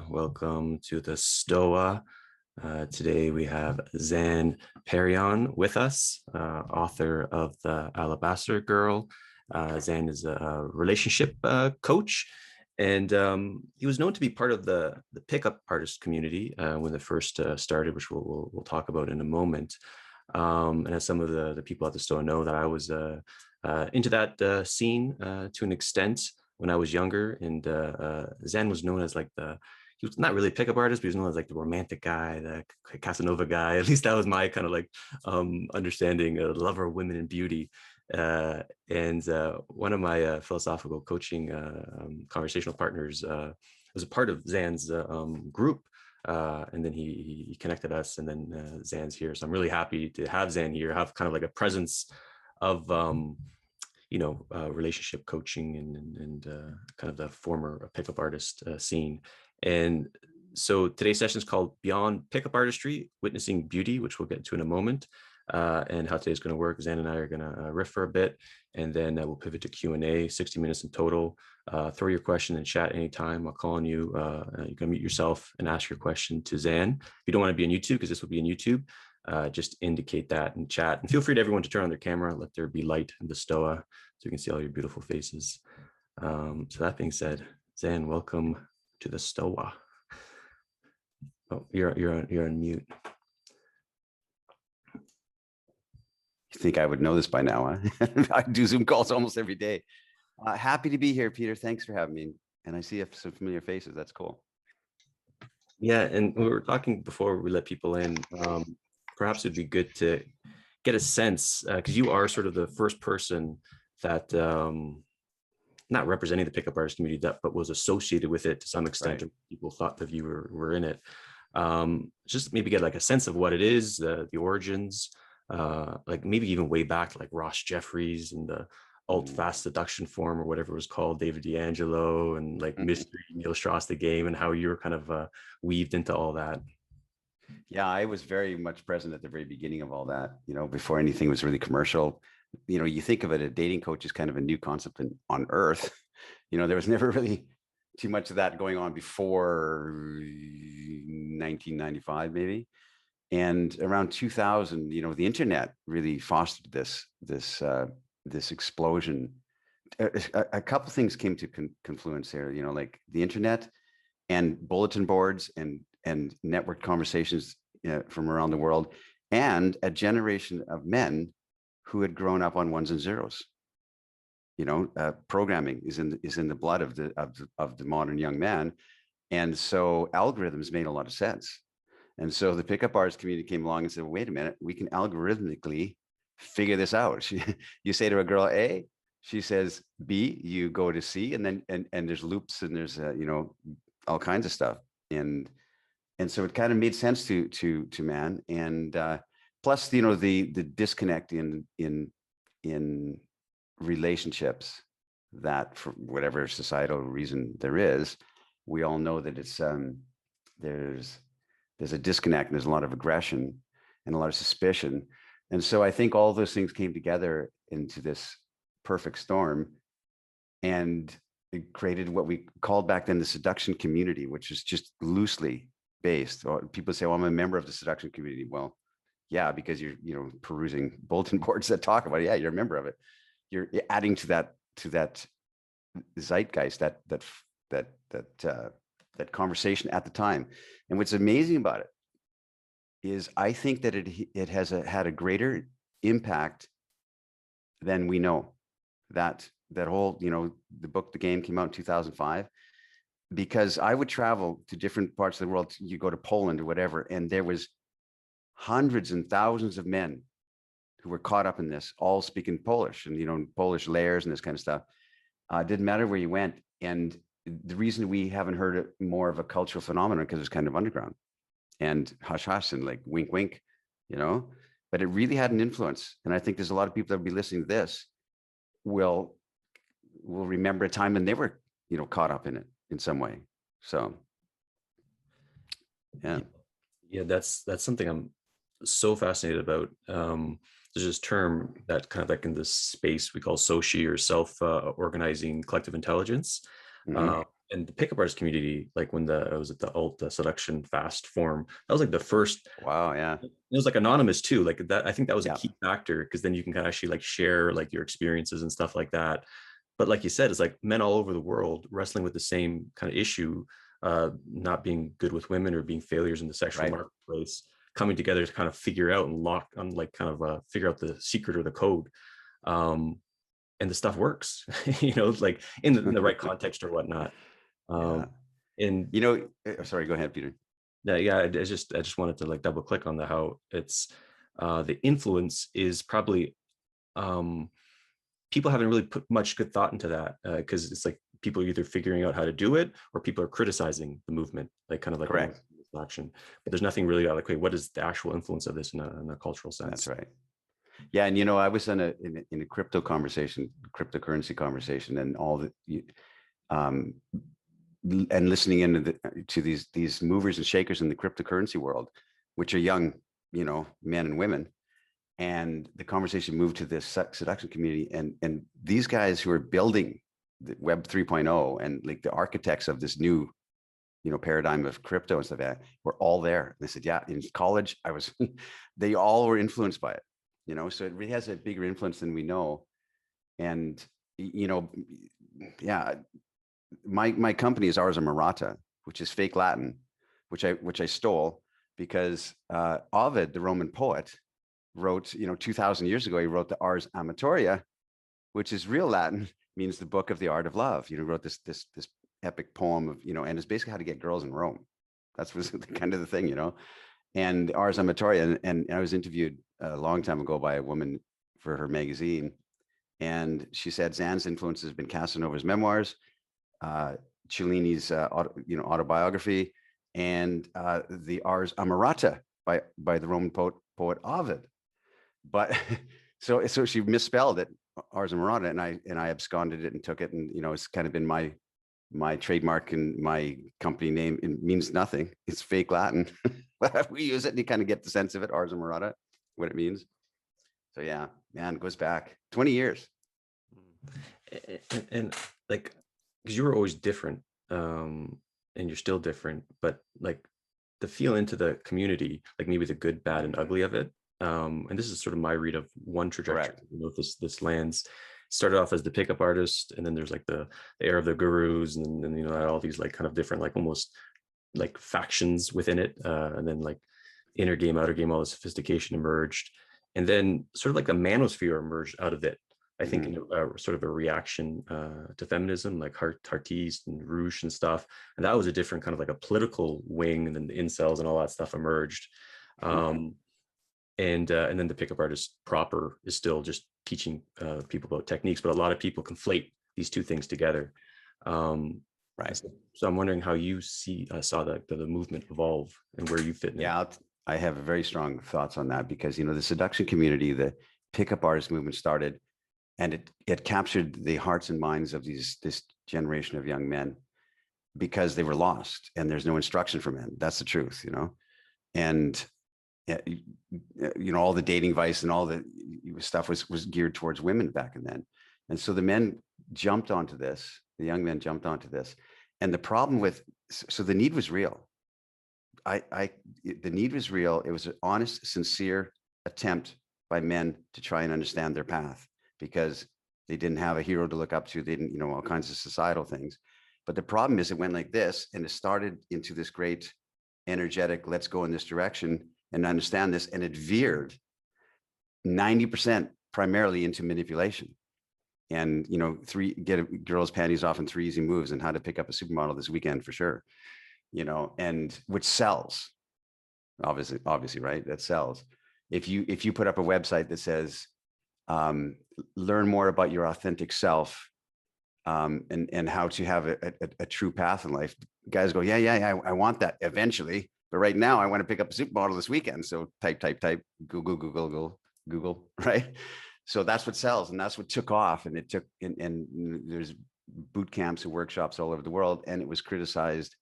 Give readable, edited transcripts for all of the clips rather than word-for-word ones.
Welcome to the Stoa. Today we have Zan Perrion with us, author of The Alabaster Girl. Zan is a relationship coach, and he was known to be part of the pickup artist community when it first started, which we'll talk about in a moment. And as some of the people at the Stoa know, that I was into that scene to an extent when I was younger, and Zan was known as like he was not really a pickup artist, but he was known as like the romantic guy, the Casanova guy. At least that was my kind of like understanding, a lover of women and beauty. And one of my philosophical coaching conversational partners was a part of Zan's group. And then he connected us, and then Zan's here. So I'm really happy to have Zan here, have kind of like a presence of relationship coaching and kind of the former pickup artist scene. And so today's session is called Beyond Pickup Artistry, Witnessing Beauty, which we'll get to in a moment. And how today's going to work, Zan and I are going to riff for a bit, and then we'll pivot to Q&A, 60 minutes in total. Throw your question in chat anytime. I'll call on you. You can mute yourself and ask your question to Zan. If you don't want to be on YouTube, because this will be on YouTube, just indicate that in chat. And feel free to everyone to turn on their camera, let there be light in the Stoa, so you can see all your beautiful faces. So that being said, Zan, welcome to the Stoa. Oh, you're on mute. You think I would know this by now, huh? I do Zoom calls almost every day. Happy to be here, Peter. Thanks for having me. And I see some familiar faces. That's cool. Yeah, and we were talking before we let people in. Perhaps it'd be good to get a sense, because you are sort of the first person that, not representing the pickup artist community, but was associated with it to some extent. Right. People thought that you were in it. Just maybe get like a sense of what it is, the origins, like maybe even way back, like Ross Jeffries and the alt fast seduction form or whatever it was called, David D'Angelo, and like Mystery, Neil Strauss, the game, and how you were kind of weaved into all that. Yeah, I was very much present at the very beginning of all that, before anything was really commercial. You think of it, a dating coach is kind of a new concept on earth. There was never really too much of that going on before 1995, maybe. And around 2000, the internet really fostered this explosion. A couple things came to confluence here, like the internet and bulletin boards and network conversations from around the world, and a generation of men who had grown up on ones and zeros. Programming is in the blood of the modern young man, and so algorithms made a lot of sense. And so the pickup artist community came along and said, wait a minute, we can algorithmically figure this out. You say to a girl A, she says B, you go to C, and then and there's loops, and there's all kinds of stuff, and so it kind of made sense to man. And plus the disconnect in relationships, that for whatever societal reason there is, we all know that it's there's a disconnect, and there's a lot of aggression and a lot of suspicion. And so I think all those things came together into this perfect storm, and it created what we called back then the seduction community, which is just loosely based. Or people say, well, I'm a member of the seduction community. Well, yeah, because you're perusing bulletin boards that talk about it. Yeah, you're a member of it. You're adding to that zeitgeist, that conversation at the time. And what's amazing about it is I think that it has had a greater impact than we know. That whole, the book, The Game, came out in 2005, because I would travel to different parts of the world. You go to Poland or whatever, and there was hundreds and thousands of men who were caught up in this, all speaking Polish, and Polish layers and this kind of stuff. It didn't matter where you went. And the reason we haven't heard it more of a cultural phenomenon, because it's kind of underground and hush hush and like wink wink, but it really had an influence. And I think there's a lot of people that will be listening to this will remember a time when they were caught up in it in some way. So yeah, that's something I'm so fascinated about. There's this term that kind of like in this space we call soci, or self organizing collective intelligence. Mhm. And the pickup artist community, like when it was at the alt seduction fast forum, that was like the first. Wow. Yeah. It was like anonymous too, like that. I think that was a Yeah. key factor, because then you can kind of actually like share like your experiences and stuff like that. But like you said, it's like men all over the world wrestling with the same kind of issue, not being good with women or being failures in the sexual Right. marketplace, coming together to kind of figure out and lock on, like kind of figure out the secret or the code. Um, and the stuff works, like in the right context or whatnot. Yeah. And Sorry, go ahead, Peter. yeah, I just wanted to like double click on how it's the influence is probably, um, people haven't really put much good thought into that, because it's like people are either figuring out how to do it or people are criticizing the movement, like kind of like almost Correct. action. But there's nothing really like, okay, what is the actual influence of this in a cultural That's sense? right. Yeah, and I was in a cryptocurrency conversation, and all the um, and listening to these movers and shakers in the cryptocurrency world, which are young, men and women. And the conversation moved to this seduction community, and these guys who are building the Web 3.0 and like the architects of this new, paradigm of crypto and stuff like that, were all there. And they said, yeah, in college, I was, they all were influenced by it, so it really has a bigger influence than we know. And, yeah, my company is Ars Amorata, which is fake Latin, which I stole because Ovid, the Roman poet, wrote, 2000 years ago, he wrote the Ars Amatoria, which is real Latin, means the book of the art of love. Wrote this epic poem of, and it's basically how to get girls in Rome. That's was kind of the thing, and Ars Amatoria. And I was interviewed a long time ago by a woman for her magazine, and she said Zan's influence has been Casanova's memoirs, Cellini's autobiography, and the Ars Amorata by the Roman poet Ovid. But so she misspelled it, Ars Amorata, and I absconded it and took it, and it's kind of been my trademark and my company name. It means nothing. It's fake Latin, but we use it and you kind of get the sense of it, Ars Amorata, what it means. So yeah, man, it goes back 20 years. And like, because you were always different, and you're still different, but like the feel into the community, like maybe the good, bad, and ugly of it. And this is sort of my read of one trajectory. Correct. This lands started off as the pickup artist, and then there's like the era of the gurus, and then all these like kind of different, like almost like factions within it, and then like inner game, outer game, all the sophistication emerged, and then sort of like a manosphere emerged out of it. I think in a sort of a reaction to feminism, like Artiste and Rouge and stuff, and that was a different kind of like a political wing, and then the incels and all that stuff emerged. And then the pickup artist proper is still just teaching people about techniques, but a lot of people conflate these two things together. Right. So I'm wondering how you saw the movement evolve and where you fit in it. Yeah, I have very strong thoughts on that because the seduction community, the pickup artist movement started, and it captured the hearts and minds of this generation of young men because they were lost and there's no instruction for men. That's the truth, and all the dating vice and all the stuff was geared towards women back then. And so the men jumped onto this, the young men jumped onto this. And the problem so the need was real. The need was real. It was an honest, sincere attempt by men to try and understand their path because they didn't have a hero to look up to. They didn't, all kinds of societal things. But the problem is it went like this, and it started into this great energetic, let's go in this direction and understand this. And it veered 90% primarily into manipulation and, get a girl's panties off in 3 easy moves and how to pick up a supermodel this weekend for sure, and which sells, obviously, right? That sells. If you put up a website that says, learn more about your authentic self, and how to have a true path in life, guys go, yeah, I want that eventually. But right now I want to pick up a supermodel this weekend. So type, Google, right? So that's what sells, and that's what took off. And it took, and there's boot camps and workshops all over the world, and it was criticized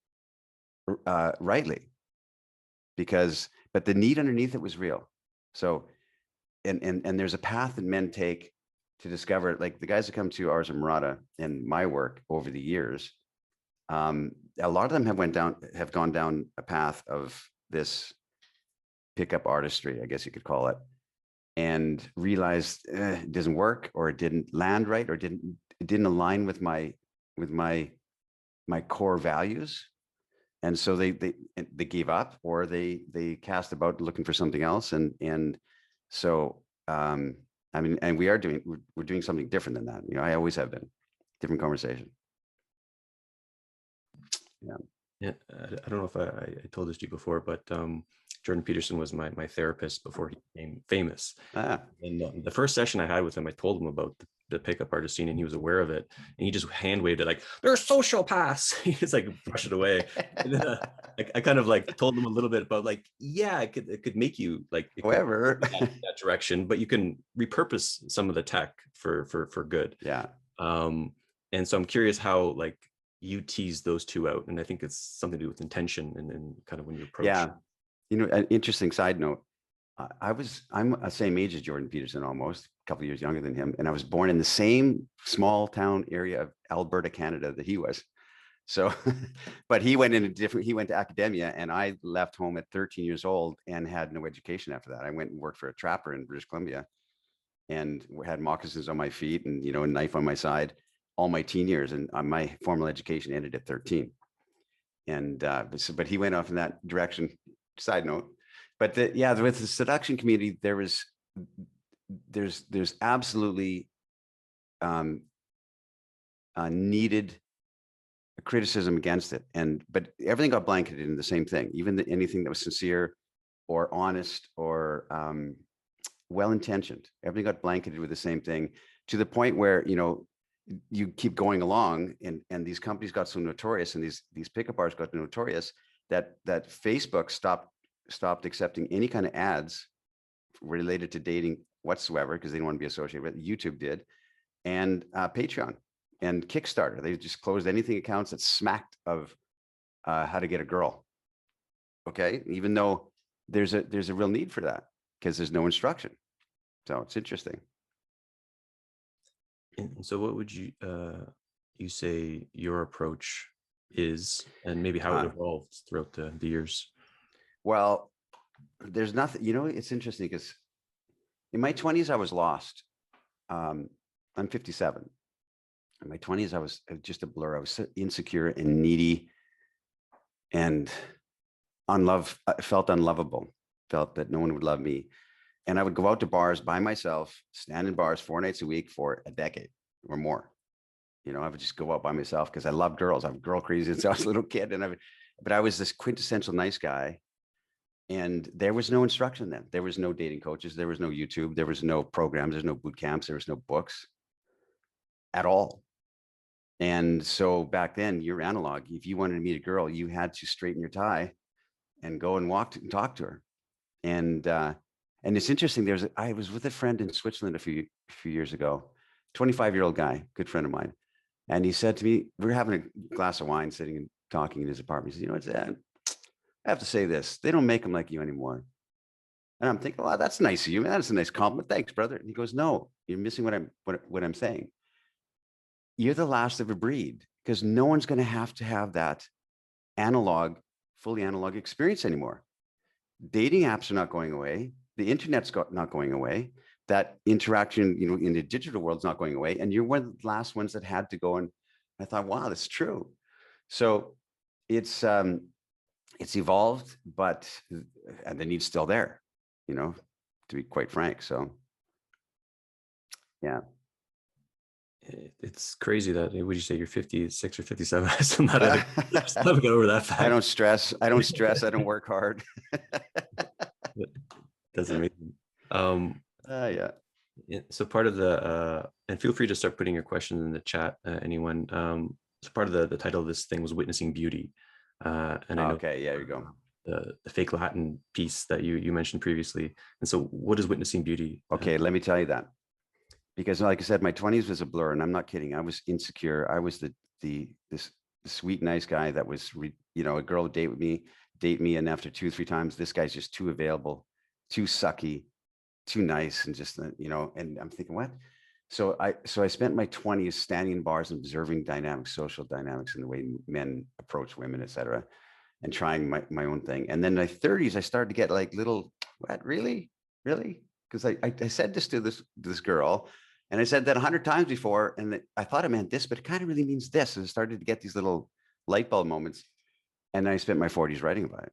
rightly but the need underneath it was real. So, and there's a path that men take to discover, like the guys that come to Ars Amorata and my work over the years, A lot of them have gone down a path of this pickup artistry, I guess you could call it, and realized it doesn't work, or it didn't land right, or it didn't align with my core values. And so they gave up, or they cast about looking for something else. And so I mean, and we're doing something different than that. You know, I always have been. Different conversation. Yeah. Yeah, I don't know if I told this to you before, but Jordan Peterson was my therapist before he became famous. And the first session I had with him, I told him about the pickup artist scene, and he was aware of it. And he just hand waved it like, "They're sociopaths." He just like brushed it away. And then I kind of like told him a little bit about like, yeah, it could make you like, however, that direction, but you can repurpose some of the tech for good. Yeah. And so I'm curious how like you tease those two out, and I think it's something to do with intention and kind of when you approach. Yeah, you know, an interesting side note. I'm the same age as Jordan Peterson, almost a couple of years younger than him, and I was born in the same small town area of Alberta, Canada, that he was. So, but he went to academia, and I left home at 13 years old and had no education after that. I went and worked for a trapper in British Columbia, and had moccasins on my feet, and a knife on my side all my teen years, and my formal education ended at 13. And but he went off in that direction. Side note, but with the seduction community, there's absolutely needed criticism against it, but everything got blanketed in the same thing. Even anything that was sincere or honest or well-intentioned, everything got blanketed with the same thing, to the point where you keep going along, and these companies got so notorious, and these pickup artists got notorious, that Facebook stopped accepting any kind of ads related to dating whatsoever, because they didn't want to be associated with it. YouTube did, and Patreon and Kickstarter, they just closed anything accounts that smacked of how to get a girl. Okay, even though there's a real need for that, because there's no instruction. So it's interesting. And so what would you say your approach is, and maybe how it evolved throughout the years? Well, there's nothing, it's interesting, because in my 20s, I was lost. I'm 57. In my 20s, I was just a blur. I was so insecure and needy, and felt unlovable, felt that no one would love me. And I would go out to bars by myself, stand in bars 4 nights a week for a decade or more. I would just go out by myself because I love girls. I'm girl crazy since I was a little kid. But I was this quintessential nice guy. And there was no instruction then. There was no dating coaches. There was no YouTube. There was no programs. There's no boot camps. There was no books at all. And so back then, you're analog. If you wanted to meet a girl, you had to straighten your tie and go and talk to her. And it's interesting. I was with a friend in Switzerland a few years ago, 25-year-old guy, good friend of mine. And he said to me, we were having a glass of wine, sitting and talking in his apartment. He said, "It's Zan, I have to say this. They don't make them like you anymore." And I'm thinking, "Well, that's nice of you, man. That's a nice compliment. Thanks, brother." And he goes, "No, you're missing what I'm saying. You're the last of a breed, because no one's going to have that fully analog experience anymore. Dating apps are not going away. The internet's not going away. That interaction, in the digital world is not going away. And you're one of the last ones that had to go." And I thought, wow, that's true. So it's evolved, and the need's still there, to be quite frank. So, yeah. It's crazy that, would you say you're 56 or 57? I still haven't got over that fact. I don't stress. I don't work hard. That's amazing. Yeah. So part of and feel free to start putting your questions in the chat, anyone. So part of the title of this thing was Witnessing Beauty. And I know, okay, yeah, you go. The fake Latin piece that you mentioned previously. And so what is Witnessing Beauty? Okay, let me tell you that. Because like I said, my 20s was a blur, and I'm not kidding. I was insecure. I was this sweet, nice guy that was, a girl would date me. And after 2 or 3 times, this guy's just too available, too sucky, too nice. And just, and I'm thinking, what? So I spent my 20s standing in bars and observing dynamics, social dynamics, and the way men approach women, et cetera, and trying my own thing. And then in my 30s, I started to get like little, what, really? Because I said this to this girl, and I said that 100 times before, and I thought it meant this, but it kind of really means this. And I started to get these little light bulb moments. And then I spent my 40s writing about it.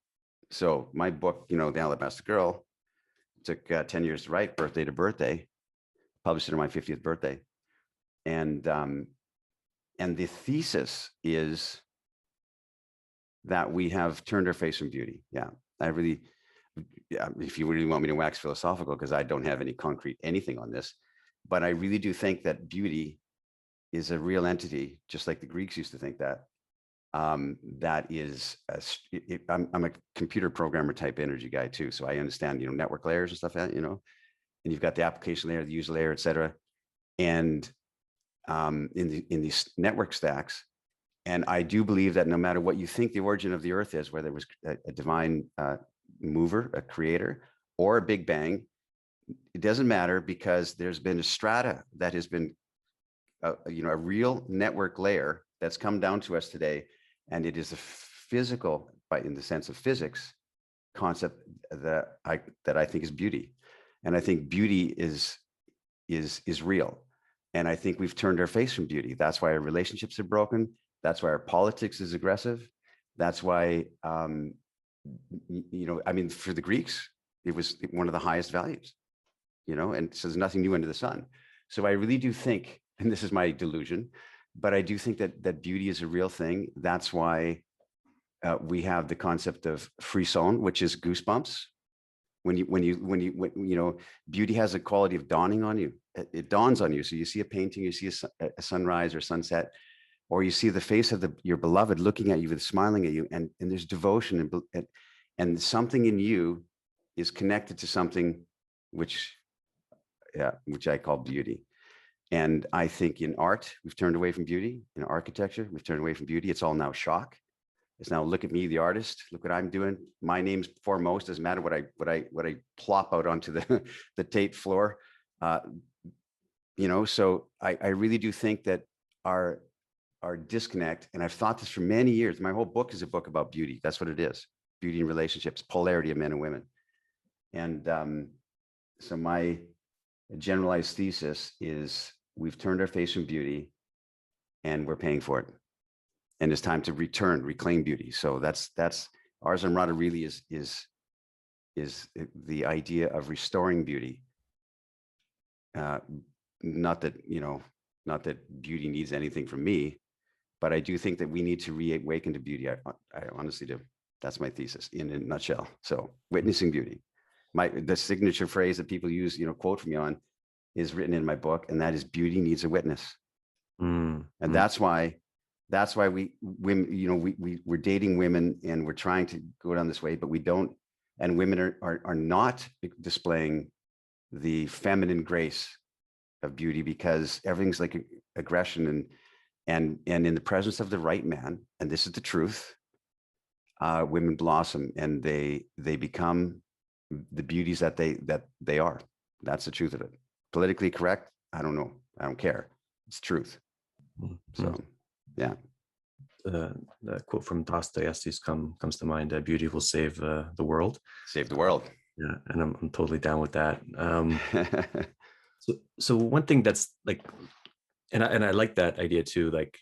So my book, The Alabaster Girl, took 10 years to write, birthday to birthday, published it on my 50th birthday. And the thesis is that we have turned our face from beauty. Yeah, if you really want me to wax philosophical, because I don't have any concrete anything on this, but I really do think that beauty is a real entity, just like the Greeks used to think that. That is, I'm a computer programmer type energy guy too. So I understand, network layers and stuff like that, and you've got the application layer, the user layer, et cetera. And in these network stacks, and I do believe that no matter what you think the origin of the earth is, whether it was a divine mover, a creator, or a big bang, it doesn't matter, because there's been a strata that has been, a real network layer that's come down to us today. And it is a physical, in the sense of physics, concept that I think is beauty. And I think beauty is real. And I think we've turned our face from beauty. That's why our relationships are broken. That's why our politics is aggressive. That's why, for the Greeks, it was one of the highest values, and so there's nothing new under the sun. So I really do think, and this is my delusion, but I do think that beauty is a real thing. That's why we have the concept of frisson, which is goosebumps. When beauty has a quality of dawning on you. It dawns on you. So you see a painting, you see a sunrise or sunset, or you see the face of your beloved looking at you, smiling at you, and there's devotion, and something in you is connected to something which I call beauty. And I think in art, we've turned away from beauty. In architecture, we've turned away from beauty. It's all now shock. It's now, look at me, the artist. Look what I'm doing. My name's foremost. Doesn't matter what I plop out onto the Tate floor. So I really do think that our disconnect, and I've thought this for many years. My whole book is a book about beauty. That's what it is. Beauty in relationships, polarity of men and women. And so my generalized thesis is, we've turned our face from beauty, and we're paying for it. And it's time to reclaim beauty. So that's Ars Amorata really is the idea of restoring beauty. Not that beauty needs anything from me, but I do think that we need to reawaken to beauty. I honestly do. That's my thesis in a nutshell. So witnessing beauty. The signature phrase that people use, quote from me on, is written in my book, and that is, beauty needs a witness. And that's why we're dating women, and we're trying to go down this way, but we don't. And women are not displaying the feminine grace of beauty, because everything's like aggression, and in the presence of the right man, and this is the truth, women blossom, and they become the beauties that they are. That's the truth of it. Politically correct? I don't know. I don't care. It's truth. So, yeah. The quote from Dostoevsky comes to mind: "Beauty will save the world." Save the world. Yeah, and I'm totally down with that. So one thing that's like, and I like that idea too. Like,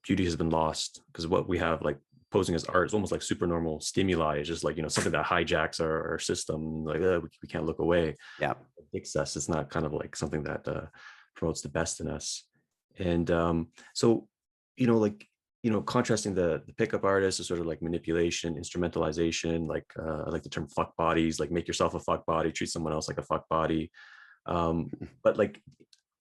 beauty has been lost, because what we have like posing as art is almost like supernormal stimuli. It's just like, something that hijacks our system. Like, we can't look away. Yeah, it addicts us. It's not kind of like something that promotes the best in us. And so, contrasting the pickup artist is sort of like manipulation, instrumentalization. Like, I like the term fuck bodies. Like, make yourself a fuck body, treat someone else like a fuck body. But like,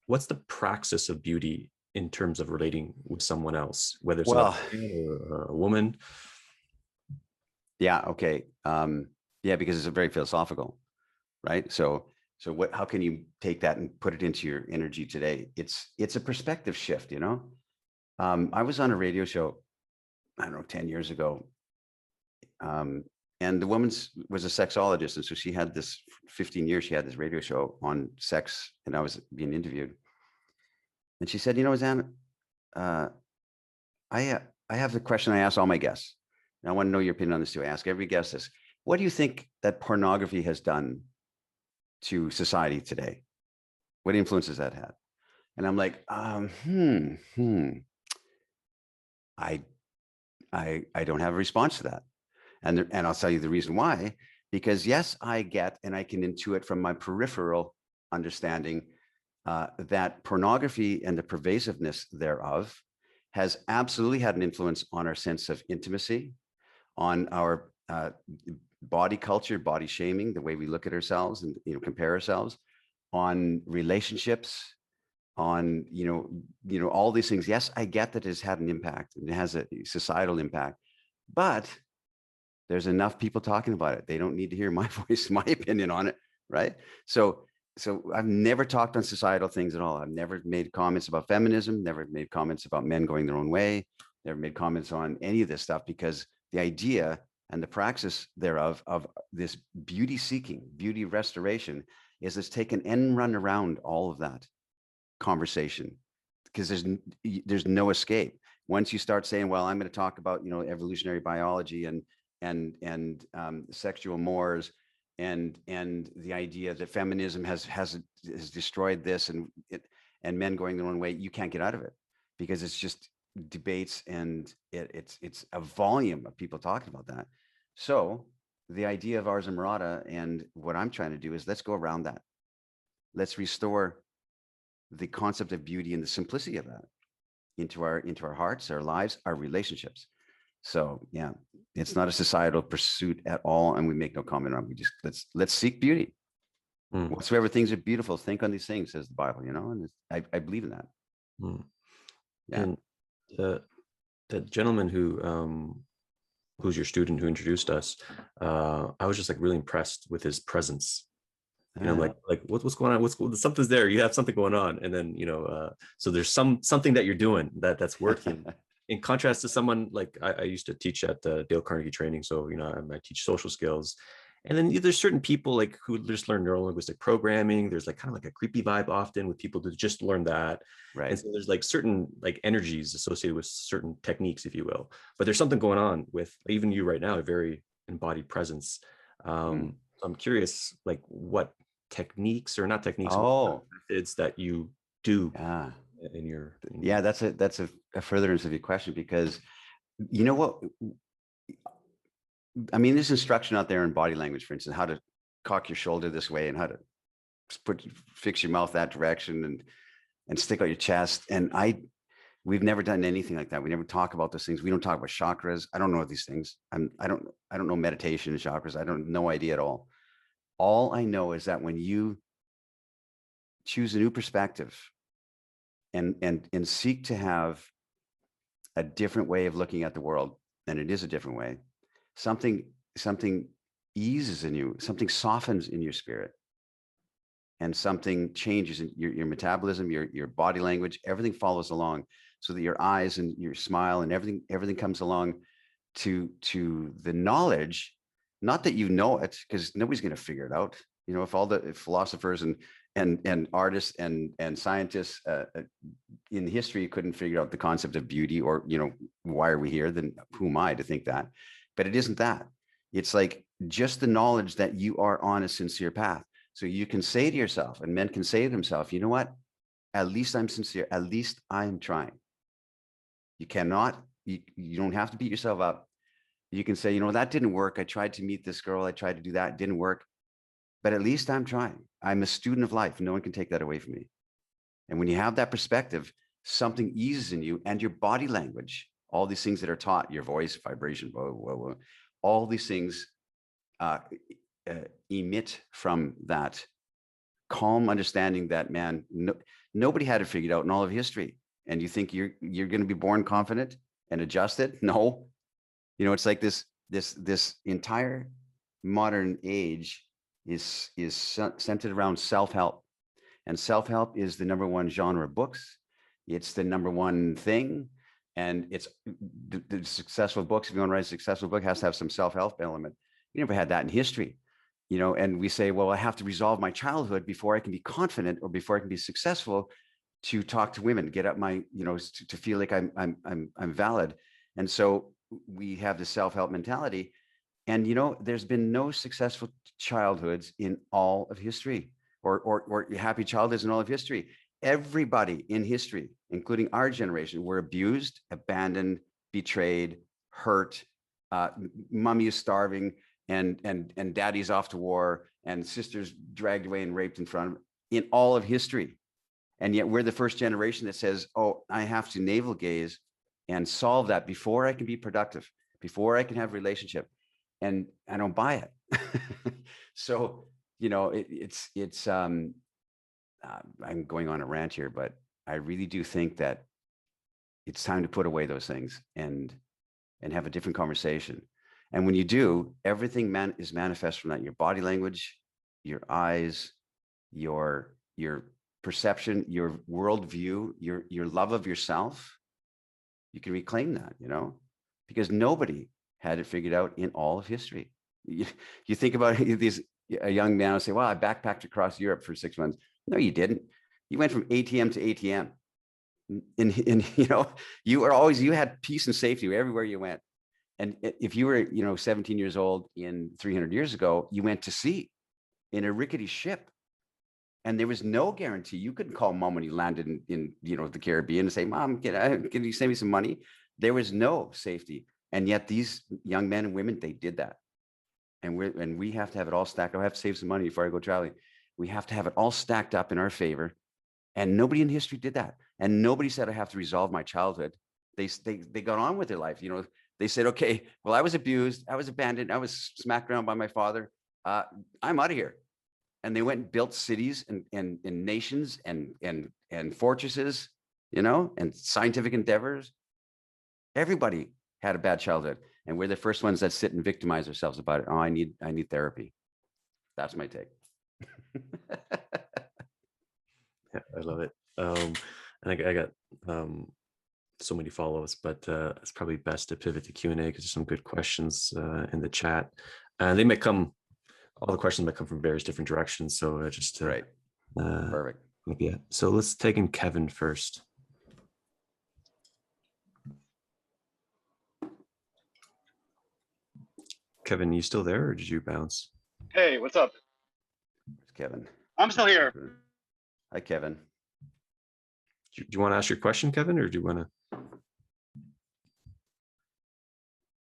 what's the praxis of beauty in terms of relating with someone else, whether it's a man or a woman? Yeah. Okay. Yeah, because it's very philosophical, right? So how can you take that and put it into your energy today? It's a perspective shift, I was on a radio show, I don't know, 10 years ago. And the woman was a sexologist. And so she had this 15 years, she had this radio show on sex, and I was being interviewed. And she said, Zan, uh, I have the question I ask all my guests. And I want to know your opinion on this too. I ask every guest this. What do you think that pornography has done to society today? What influences that had? And I'm like, I don't have a response to that. And I'll tell you the reason why, because yes, I get, and I can intuit from my peripheral understanding that pornography and the pervasiveness thereof has absolutely had an influence on our sense of intimacy, on our body culture, body shaming, the way we look at ourselves and compare ourselves, on relationships, on all these things. Yes, I get that it's had an impact and it has a societal impact, but there's enough people talking about it. They don't need to hear my voice, my opinion on it, right? So I've never talked on societal things at all. I've never made comments about feminism, never made comments about men going their own way, never made comments on any of this stuff, because the idea and the praxis thereof of this beauty seeking, beauty restoration, is it's taken and run around all of that conversation, because there's no escape. Once you start saying, well, I'm going to talk about evolutionary biology and sexual mores and the idea that feminism has destroyed this and men going their own way, you can't get out of it, because it's just debates and it's a volume of people talking about that. So the idea of ars amorata and what I'm trying to do is let's go around that. Let's restore the concept of beauty and the simplicity of that into our hearts, our lives, our relationships. So yeah, it's not a societal pursuit at all, and we make no comment on it. We just let's seek beauty. Whatsoever things are beautiful, think on these things, says the Bible. And I believe in that. Yeah. And the gentleman who's your student who introduced us, I was just like really impressed with his presence. Like what's going on? Something's there. You have something going on, and then so there's something that you're doing that's working. In contrast to someone like I used to teach at the Dale Carnegie training, so I teach social skills, and then there's certain people like who just learn neuro-linguistic programming. There's like kind of like a creepy vibe often with people who just learn that, right? And so there's like certain like energies associated with certain techniques, if you will. But there's something going on with even you right now, a very embodied presence. So I'm curious, like what techniques or not techniques, methods that you do in your that's a furtherance of your question, because what I mean, there's instruction out there in body language, for instance, how to cock your shoulder this way and how to fix your mouth that direction and stick out your chest. And we've never done anything like that. We never talk about those things. We don't talk about chakras. I don't know these things. I don't know meditation and chakras. I don't no idea at all. All I know is that when you choose a new perspective and seek to have a different way of looking at the world, and it is a different way, something eases in you, something softens in your spirit, and something changes in your metabolism, your body language, everything follows along, so that your eyes and your smile and everything comes along to the knowledge, not that you know it, because nobody's going to figure it out. If all the philosophers and artists and scientists in history couldn't figure out the concept of beauty, or why are we here, then who am I to think that? But it isn't that. It's like just the knowledge that you are on a sincere path. So you can say to yourself, and men can say to themselves, you know what? At least I'm sincere. At least I'm trying. You cannot, you don't have to beat yourself up. You can say, that didn't work. I tried to meet this girl. I tried to do that. It didn't work. But at least I'm trying. I'm a student of life. No one can take that away from me. And when you have that perspective, something eases in you, and your body language, all these things that are taught, your voice, vibration, all these things emit from that calm understanding that, man, nobody had it figured out in all of history. And you think you're going to be born confident and adjusted? No. It's like this entire modern age is centered around self-help. And self-help is the number one genre of books. It's the number one thing. And it's the successful books. If you want to write a successful book, has to have some self-help element. You never had that in history, and we say, well, I have to resolve my childhood before I can be confident or before I can be successful. to talk to women, get up my, to feel like I'm valid. And so we have the self-help mentality. And, there's been no successful childhoods in all of history, or happy childhoods in all of history. Everybody in history, including our generation, were abused, abandoned, betrayed, hurt. Mommy is starving, and daddy's off to war, and sisters dragged away and raped in front of, in all of history. And yet we're the first generation that says, oh, I have to navel gaze and solve that before I can be productive, before I can have relationship. And I don't buy it. So, I'm going on a rant here, but I really do think that it's time to put away those things and have a different conversation. And when you do, everything is manifest from that: your body language, your eyes, your perception, your worldview, your love of yourself. You can reclaim that, because nobody had it figured out in all of history. You think about a young man will say, well, I backpacked across Europe for 6 months. No, you didn't. You went from ATM to ATM. You had peace and safety everywhere you went. And if you were, 17 years old in 300 years ago, you went to sea in a rickety ship. And there was no guarantee. You couldn't call mom when you landed in the Caribbean and say, Mom, can you send me some money? There was no safety. And yet these young men and women, they did that. And we have to have it all stacked. I have to save some money before I go traveling. We have to have it all stacked up in our favor. And nobody in history did that. And nobody said, I have to resolve my childhood. They got on with their life. They said, okay, well, I was abused, I was abandoned, I was smacked around by my father. I'm out of here. And they went and built cities and nations and fortresses, and scientific endeavors. Everybody had a bad childhood, and we're the first ones that sit and victimize ourselves about it. Oh, I need therapy. That's my take. Yeah, I love it. And I got so many follow-ups, but it's probably best to pivot to Q&A because there's some good questions in the chat. And all the questions might come from various different directions. So just to, right. Perfect. Yeah. So let's take in Kevin first. Kevin, you still there, or did you bounce? Hey, what's up? It's Kevin. I'm still here. Hi, Kevin. Do you want to ask your question, Kevin, or do you want to?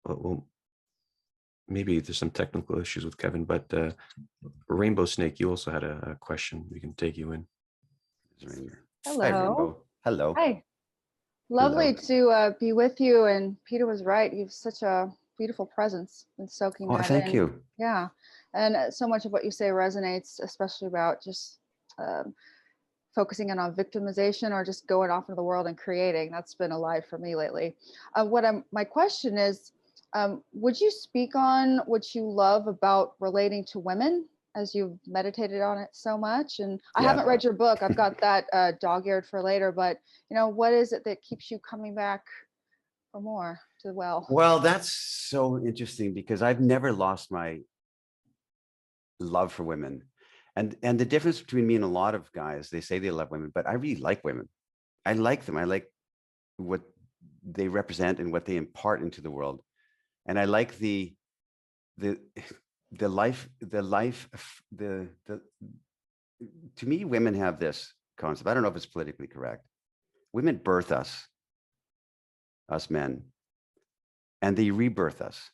Well, maybe there's some technical issues with Kevin, but Rainbow Snake, you also had a question. We can take you in. Hello. Hi, Rainbow. Hello. Hi. Lovely to be with you. And Peter was right. You have such a beautiful presence and soaking that in. Thank you. Yeah. And so much of what you say resonates, especially about just focusing in on victimization or just going off into the world and creating. That's been alive for me lately. My question is, would you speak on what you love about relating to women, as you've meditated on it so much? And I haven't read your book. I've got that dog-eared for later, but what is it that keeps you coming back for more to the well? Well, that's so interesting because I've never lost my love for women. And the difference between me and a lot of guys, they say they love women, but I really like women. I like them. I like what they represent and what they impart into the world. And I like the life, to me, women have this concept. I don't know if it's politically correct. Women birth us men, and they rebirth us.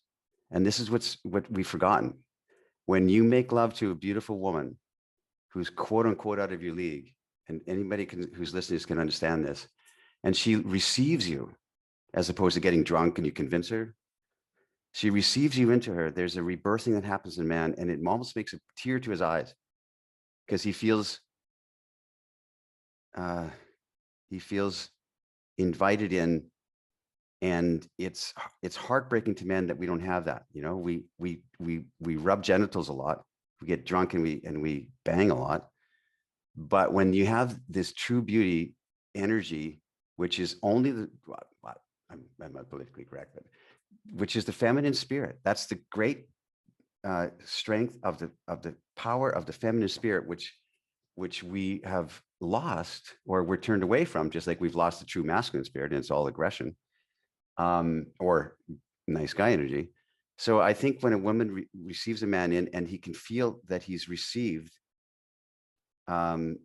And this is what we've forgotten. When you make love to a beautiful woman who's quote unquote out of your league, and anybody who's listening can understand this, and she receives you, as opposed to getting drunk and you convince her, she receives you into her. There's a rebirthing that happens in man, and it almost makes a tear to his eyes because he feels invited in, and it's heartbreaking to men that we don't have that. We rub genitals a lot, we get drunk, and we bang a lot. But when you have this true beauty energy, which is only I'm not politically correct, but which is the feminine spirit. That's the great strength of the power of the feminine spirit, which which we have lost, or we're turned away from, just like we've lost the true masculine spirit, and it's all aggression, or nice guy energy. So I think when a woman receives a man in, and he can feel that he's received, that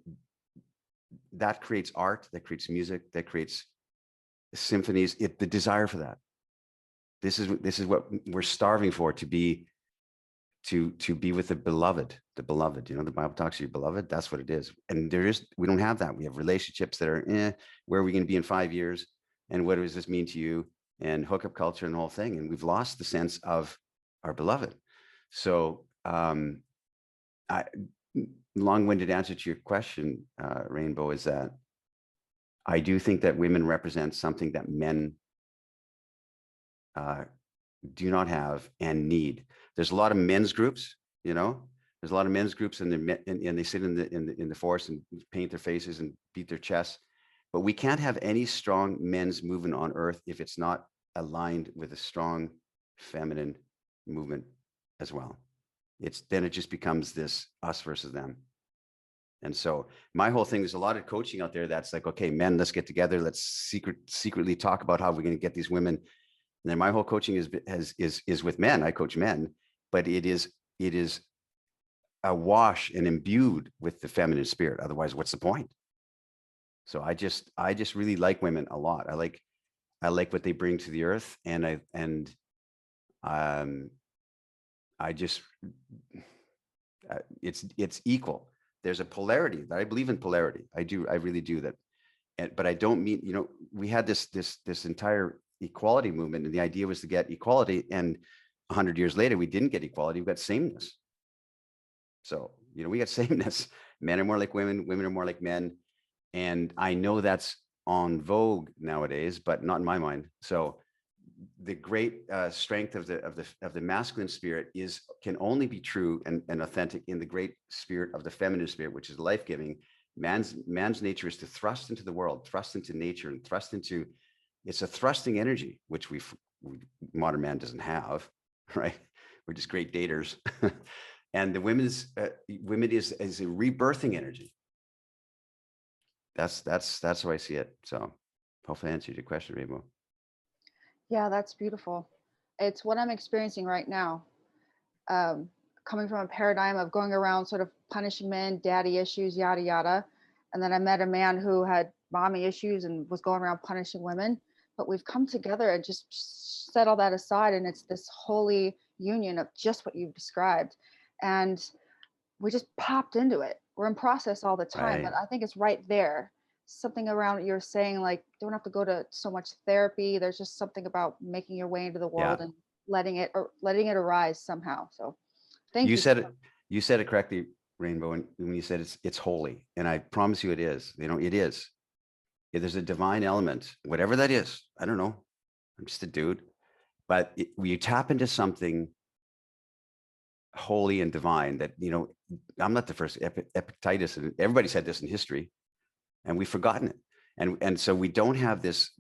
creates art, that creates music, that creates symphonies. The desire for that. This is what we're starving for, to be with the beloved. The beloved, the Bible talks to your beloved. That's what it is. And we don't have that. We have relationships that are, where are we going to be in 5 years? And what does this mean to you? And hookup culture and the whole thing. And we've lost the sense of our beloved. So long-winded answer to your question, Rainbow, is that I do think that women represent something that men do not have and need. There's a lot of men's groups, there's a lot of men's groups, and they sit in the forest and paint their faces and beat their chests. But we can't have any strong men's movement on earth if it's not aligned with a strong feminine movement as well. Then it just becomes this us versus them. And so my whole thing, there's a lot of coaching out there that's like, okay, men, let's get together. Let's secretly talk about how we're going to get these women. And then my whole coaching is with men. I coach men, but it is awash and imbued with the feminine spirit. Otherwise, what's the point? So I just really like women a lot. I like what they bring to the earth, and it's equal. There's a polarity that I believe in. Polarity, I really do that. But I don't mean, we had this entire equality movement, and the idea was to get equality, and 100 years later we didn't get equality. We got sameness. So we got sameness. Men are more like women, women are more like men, and I know that's on vogue nowadays, but not in my mind. So the great strength of the masculine spirit can only be true and authentic in the great spirit of the feminine spirit, which is life-giving. Man's nature is to thrust into the world, thrust into nature, and thrust into. It's a thrusting energy, which modern man doesn't have, right? We're just great daters. And the women is a rebirthing energy. That's how I see it. So hopefully I answered your question, Rainbow. Yeah, that's beautiful. It's what I'm experiencing right now. Coming from a paradigm of going around sort of punishing men, daddy issues, yada, yada. And then I met a man who had mommy issues and was going around punishing women. But we've come together and just set all that aside. And it's this holy union of just what you've described. And we just popped into it. We're in process all the time, Right. but I think it's right there. Something around what you're saying, like, don't have to go to so much therapy. There's just something about making your way into the world and letting it arise somehow. So thank you. You said it correctly, Rainbow, when you said it's holy. And I promise you it is. It is. There's a divine element, whatever that is. I don't know. I'm just a dude. But you tap into something holy and divine that, I'm not the first. Epictetus, and everybody said this in history, and we've forgotten it. And so we don't have this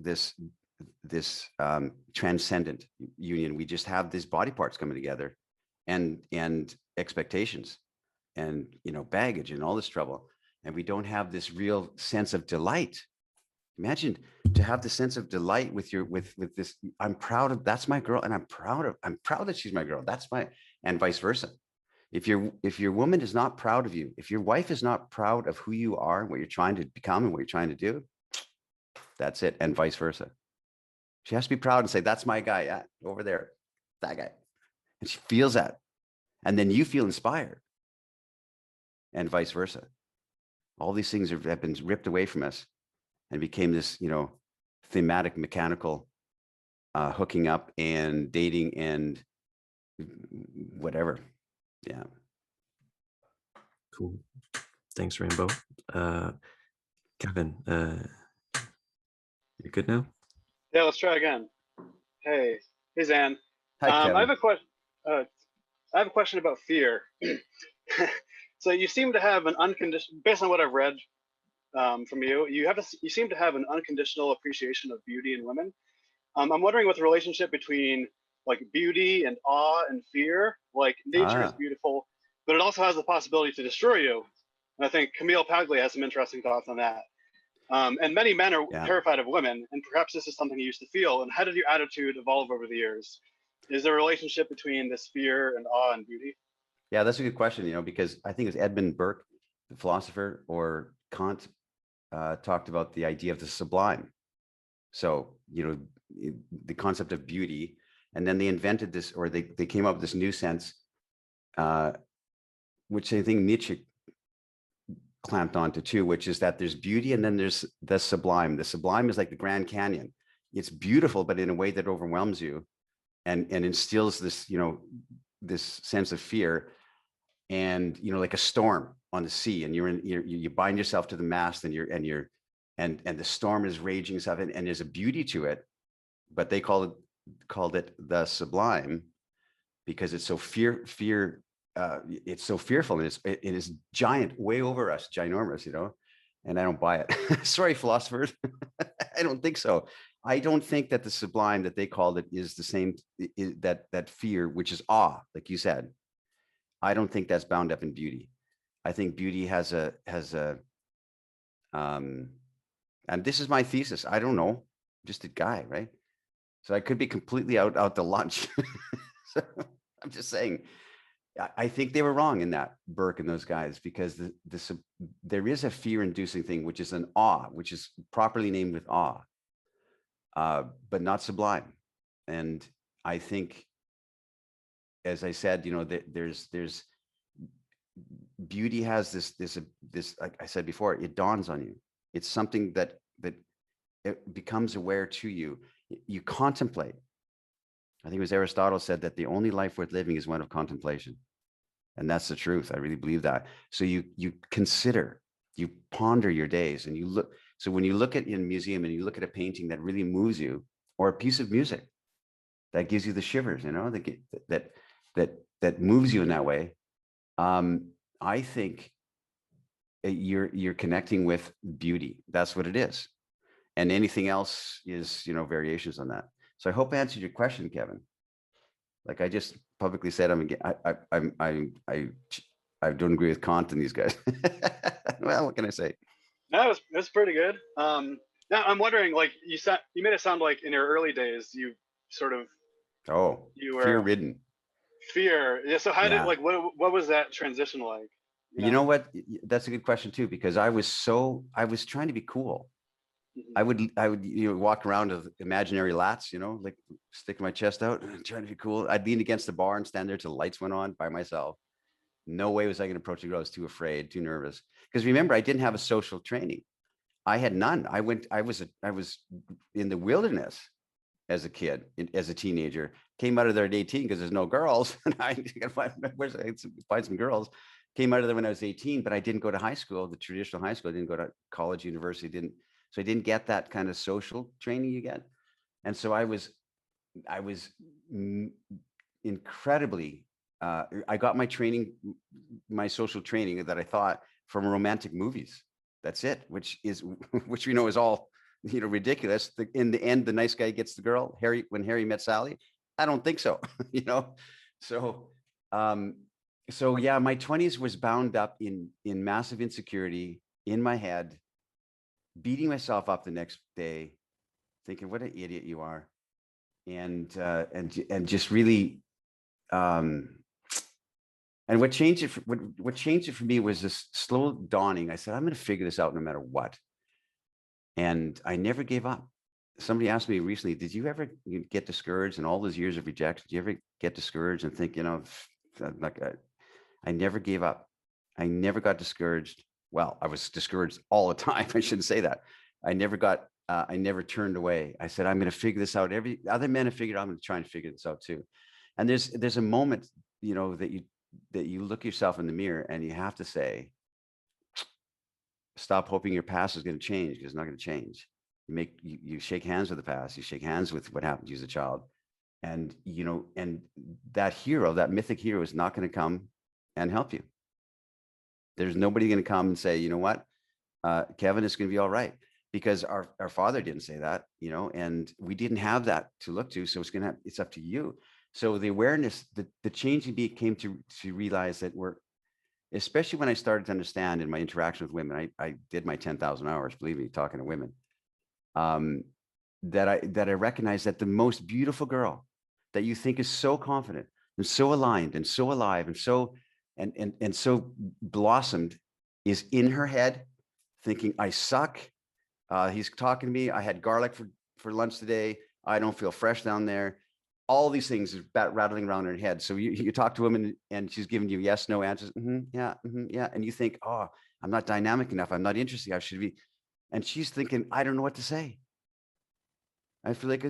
transcendent union. We just have these body parts coming together, and expectations, and baggage, and all this trouble, and we don't have this real sense of delight. Imagine to have the sense of delight with this. I'm proud of, that's my girl, and I'm proud that she's my girl. And vice versa. If your woman is not proud of you, if your wife is not proud of who you are, what you're trying to become, and what you're trying to do, that's it. And vice versa. She has to be proud and say, that's my guy over there, that guy. And she feels that. And then you feel inspired, and vice versa. All these things have been ripped away from us and became this, thematic, mechanical, hooking up and dating and whatever. Yeah. Cool. Thanks, Rainbow. Kevin, you good now? Yeah, let's try again. Hey Zan. Hi, Kevin. I have a question about fear. So you seem to have an unconditional, based on what I've read from you, you seem to have an unconditional appreciation of beauty in women. I'm wondering what the relationship between like beauty and awe and fear. Like nature is beautiful, but it also has the possibility to destroy you. And I think Camille Paglia has some interesting thoughts on that. And many men are terrified of women, and perhaps this is something you used to feel. And how did your attitude evolve over the years? Is there a relationship between this fear and awe and beauty? Yeah, that's a good question, because I think it was Edmund Burke, the philosopher, or Kant, talked about the idea of the sublime. So, the concept of beauty, and then they invented this, or they came up with this new sense, which I think Nietzsche clamped onto too, which is that there's beauty and then there's the sublime. The sublime is like the Grand Canyon. It's beautiful, but in a way that overwhelms you and instills this, this sense of fear. And, like a storm on the sea, and you bind yourself to the mast, and the storm is raging stuff, and there's a beauty to it, but they called it the sublime because it's so it's so fearful, and it is giant, way over us, ginormous, and I don't buy it. Sorry, philosophers. I don't think so. I don't think that the sublime that they called it is the same, that fear, which is awe, like you said. I don't think that's bound up in beauty. I think beauty has a, and this is my thesis. I don't know, I'm just a guy, right? So I could be completely out to lunch. So I'm just saying, I think they were wrong in that, Burke and those guys, because there is a fear-inducing thing, which is an awe, which is properly named with awe, but not sublime. And I think, as I said, there's beauty has this, like I said before, it dawns on you. It's something that it becomes aware to you. You contemplate. I think it was Aristotle said that the only life worth living is one of contemplation. And that's the truth. I really believe that. So you consider, you ponder your days, and you look. So when you look at in a museum and you look at a painting that really moves you, or a piece of music that gives you the shivers, that moves you in that way, I think you're connecting with beauty. That's what it is, and anything else is variations on that. So I hope I answered your question, Kevin. Like I just publicly said, I don't agree with Kant and these guys. Well, what can I say? That was pretty good. Now I'm wondering, like you made it sound like in your early days you sort of you were fear-ridden. Fear. Yeah. So how did what was that transition like? You know what? That's a good question too, because I was trying to be cool. I would walk around with imaginary lats, like sticking my chest out, trying to be cool. I'd lean against the bar and stand there till the lights went on by myself. No way was I going to approach a girl. I was too afraid, too nervous. Because remember, I didn't have a social training. I had none. I was in the wilderness as a kid, as a teenager. Came out of there at 18 because there's no girls. And I gotta find some girls. Came out of there when I was 18, but I didn't go to high school, the traditional high school. I didn't go to college, university, so I didn't get that kind of social training you get. And so I was incredibly, I got my training, my social training that I thought from romantic movies. That's it, which we know is all, ridiculous. In the end, the nice guy gets the girl. When Harry met Sally, I don't think so, So, so yeah, my 20s was bound up in massive insecurity in my head, beating myself up the next day, thinking what an idiot you are, and just really, and what changed it for me was this slow dawning. I said, I'm going to figure this out no matter what, and I never gave up. Somebody asked me recently, did you ever get discouraged in all those years of rejection? Did you ever get discouraged and think, I never gave up. I never got discouraged. Well, I was discouraged all the time. I shouldn't say that. I never turned away. I said, I'm going to figure this out. Every other men have figured out, I'm going to try and figure this out too. And there's a moment, that you look yourself in the mirror and you have to say, stop hoping your past is going to change, because it's not going to change. You shake hands with the past. You shake hands with what happened to you as a child. And, and that hero, that mythic hero, is not going to come and help you. There's nobody going to come and say, you know what, Kevin, it's going to be all right, because our father didn't say that, and we didn't have that to look to. So it's up to you. So the awareness, the change in me came to realize that especially when I started to understand in my interaction with women, I did my 10,000 hours, believe me, talking to women, that I recognized that the most beautiful girl that you think is so confident and so aligned and so alive and so and so blossomed is in her head thinking, I suck. He's talking to me. I had garlic for lunch today. I don't feel fresh down there. All these things is rattling around in her head. So you talk to a woman and she's giving you yes, no answers. Yeah, yeah. And you think, oh, I'm not dynamic enough. I'm not interesting. I should be. And she's thinking, I don't know what to say. I feel like,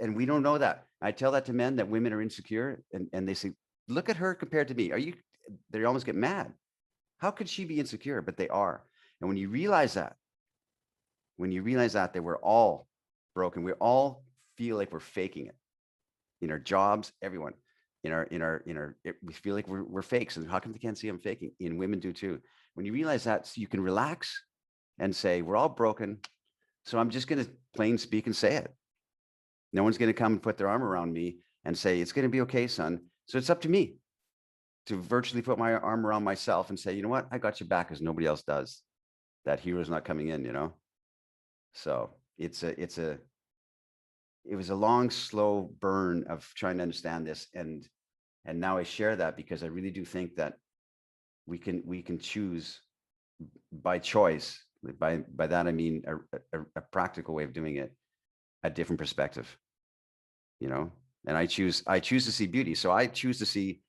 and we don't know that. I tell that to men that women are insecure and they say, look at her compared to me. They almost get mad. How could she be insecure? But they are. And when you realize that we're all broken, we all feel like we're faking it in our jobs, everyone we feel like we're fakes. And how come they can't see I'm faking? And women do too. When you realize that, so you can relax and say, we're all broken. So I'm just going to plain speak and say it. No one's going to come and put their arm around me and say, it's going to be okay, son. So it's up to me to virtually put my arm around myself and say, you know what? I got your back because nobody else does. That hero's not coming in, you know? So it was a long, slow burn of trying to understand this. And now I share that because I really do think that we can choose by choice. By that, I mean a practical way of doing it, a different perspective, you know? And I choose to see beauty. So I choose to see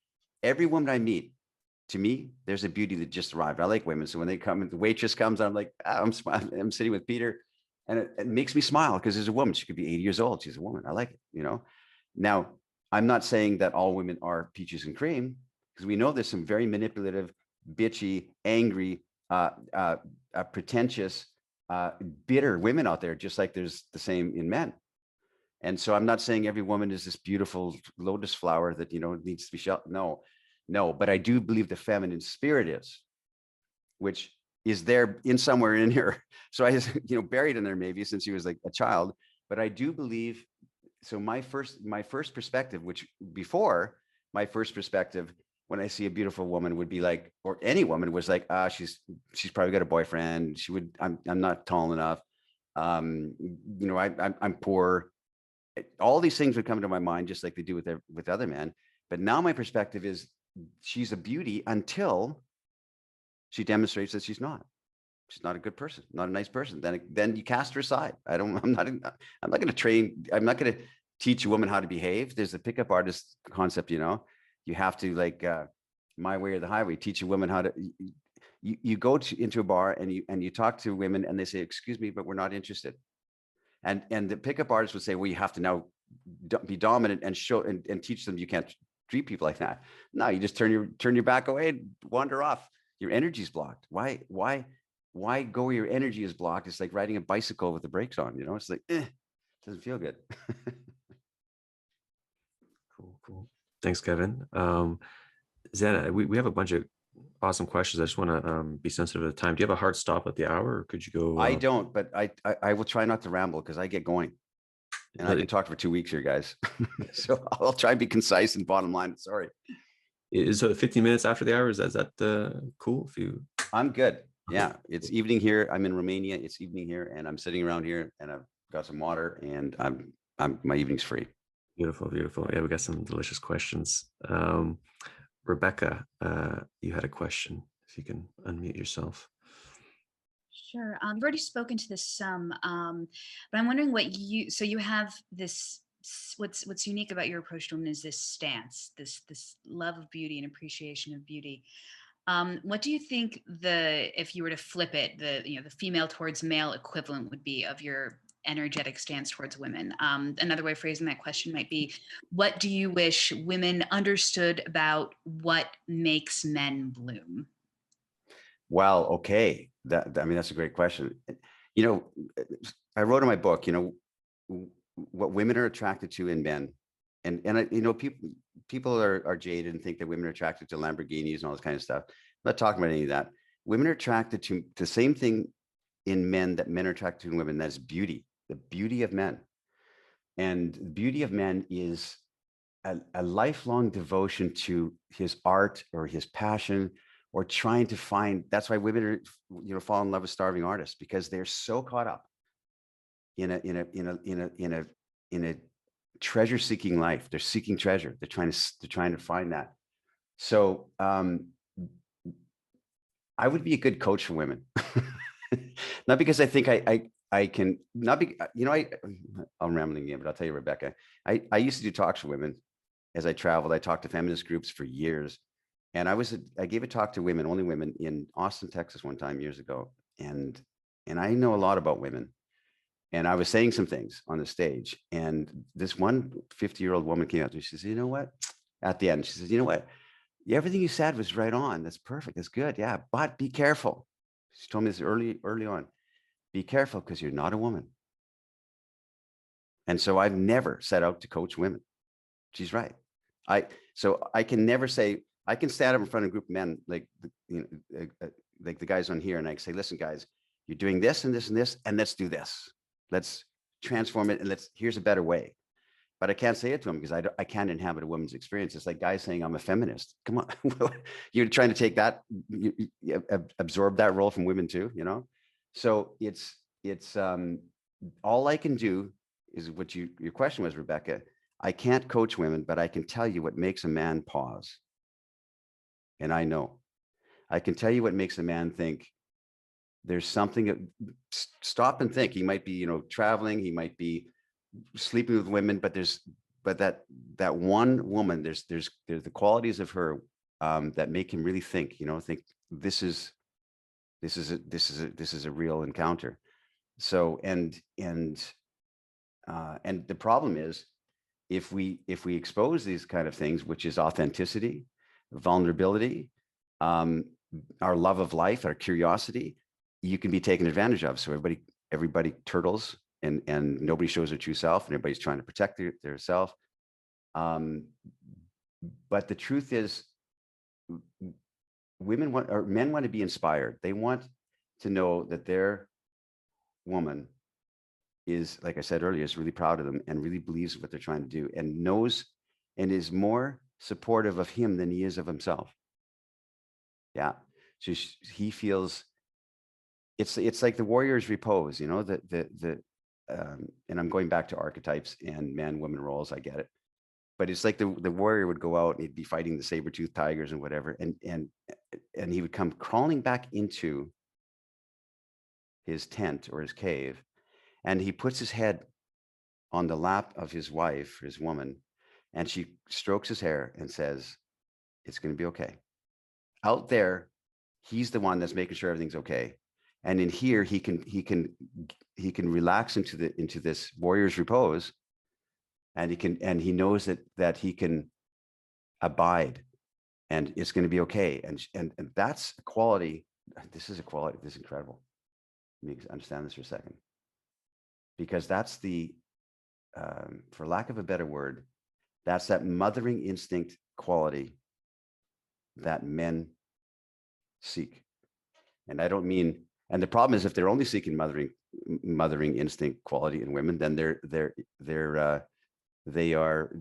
every woman I meet. To me, there's a beauty that just arrived. I like women. So when they come and the waitress comes, I'm like, I'm sitting with Peter and it makes me smile because there's a woman. She could be 80 years old. She's a woman. I like it, you know? Now, I'm not saying that all women are peaches and cream because we know there's some very manipulative, bitchy, angry, pretentious, bitter women out there, just like there's the same in men. And so I'm not saying every woman is this beautiful lotus flower that, you know, needs to be shot. No, but I do believe the feminine spirit is, which is there in somewhere in here. So I, you know, buried in there maybe since he was like a child, but I do believe. So my first perspective, which before my first perspective, when I see a beautiful woman would be like, or any woman was like, she's probably got a boyfriend. I'm not tall enough. You know, I'm poor. All these things would come to my mind, just like they do with other men. But now my perspective is she's a beauty until she demonstrates that she's not a good person, not a nice person. Then you cast her aside. I'm not going to teach a woman how to behave. There's a pickup artist concept, you know, you have to like my way or the highway, teach a woman how to, you go into a bar and you talk to women and they say, excuse me, but we're not interested. And the pickup artist would say, well, you have to now be dominant and show and teach them you can't treat people like that. No, you just turn your back away and wander off. Your energy's blocked. Why go where your energy is blocked? It's like riding a bicycle with the brakes on, you know, it's like, doesn't feel good. Cool. Thanks, Kevin. Zan, we have a bunch of awesome questions. I just want to be sensitive of the time. Do you have a hard stop at the hour or could you go? I don't, but I will try not to ramble because I get going. And I can talk for 2 weeks here, guys. So I'll try and be concise and bottom line. Sorry. Is it 15 minutes after the hour? Is that cool? I'm good. Yeah, it's evening here. I'm in Romania. It's evening here, and I'm sitting around here, and I've got some water, and my evening's free. Beautiful. Yeah, we got some delicious questions. Rebecca, you had a question. If you can unmute yourself. Sure. I've already spoken to this some, but I'm wondering so you have this. What's unique about your approach to women is this stance, this love of beauty and appreciation of beauty. What do you think if you were to flip it, the female towards male equivalent would be of your energetic stance towards women? Another way of phrasing that question might be, what do you wish women understood about what makes men bloom? Well, okay. That's a great question. You know, I wrote in my book, you know, what women are attracted to in men. And you know, people are jaded and think that women are attracted to Lamborghinis and all this kind of stuff. I'm not talking about any of that. Women are attracted to the same thing in men that men are attracted to in women. That's beauty, the beauty of men. And the beauty of men is a lifelong devotion to his art or his passion or trying to find. That's why women are, fall in love with starving artists, because they're so caught up in a treasure seeking life. They're seeking treasure. They're trying to find that. So I would be a good coach for women. Not because I think I can, not be, I'm rambling again, but I'll tell you, Rebecca, I used to do talks for women as I traveled. I talked to feminist groups for years. And I gave a talk to women, only women, in Austin, Texas one time years ago. And I know a lot about women. And I was saying some things on the stage. And this one 50-year-old woman came up to me. She says, you know what? At the end, she says, you know what? Everything you said was right on. That's perfect. That's good. Yeah. But be careful. She told me this early on. Be careful, because you're not a woman. And so I've never set out to coach women. She's right. So I can never say, I can stand up in front of a group of men like the guys on here, and I can say, listen, guys, you're doing this and this and this, and let's do this. Let's transform it, and here's a better way. But I can't say it to them because I can't inhabit a woman's experience. It's like guys saying I'm a feminist. Come on, you're trying to take that, absorb that role from women too, So it's all I can do is what your question was, Rebecca. I can't coach women, but I can tell you what makes a man pause. And I know. I can tell you what makes a man think. There's something. Stop and think. He might be, traveling. He might be sleeping with women, but that one woman. There's the qualities of her that make him really think. Think this is a real encounter. So and the problem is, if we expose these kind of things, which is authenticity, vulnerability, our love of life, our curiosity, you can be taken advantage of. So everybody turtles, and nobody shows their true self, and everybody's trying to protect their self. But the truth is, men want to be inspired. They want to know that their woman is, like I said earlier, is really proud of them and really believes what they're trying to do, and knows and is more supportive of him than he is of himself. Yeah. So he feels it's like the warrior's repose, and I'm going back to archetypes and man-woman roles. I get it. But it's like the warrior would go out and he'd be fighting the saber-toothed tigers and whatever. And he would come crawling back into his tent or his cave, and he puts his head on the lap of his wife, his woman, and she strokes his hair and says, it's going to be okay. Out there, he's the one that's making sure everything's okay. And in here, he can relax into this warrior's repose, and he knows that he can abide, and it's going to be okay. And that's a quality. This is a quality. This is incredible. Let me understand this for a second, because that's for lack of a better word, that's that mothering instinct quality that men seek. And I don't mean, and the problem is, if they're only seeking mothering instinct quality in women, then they are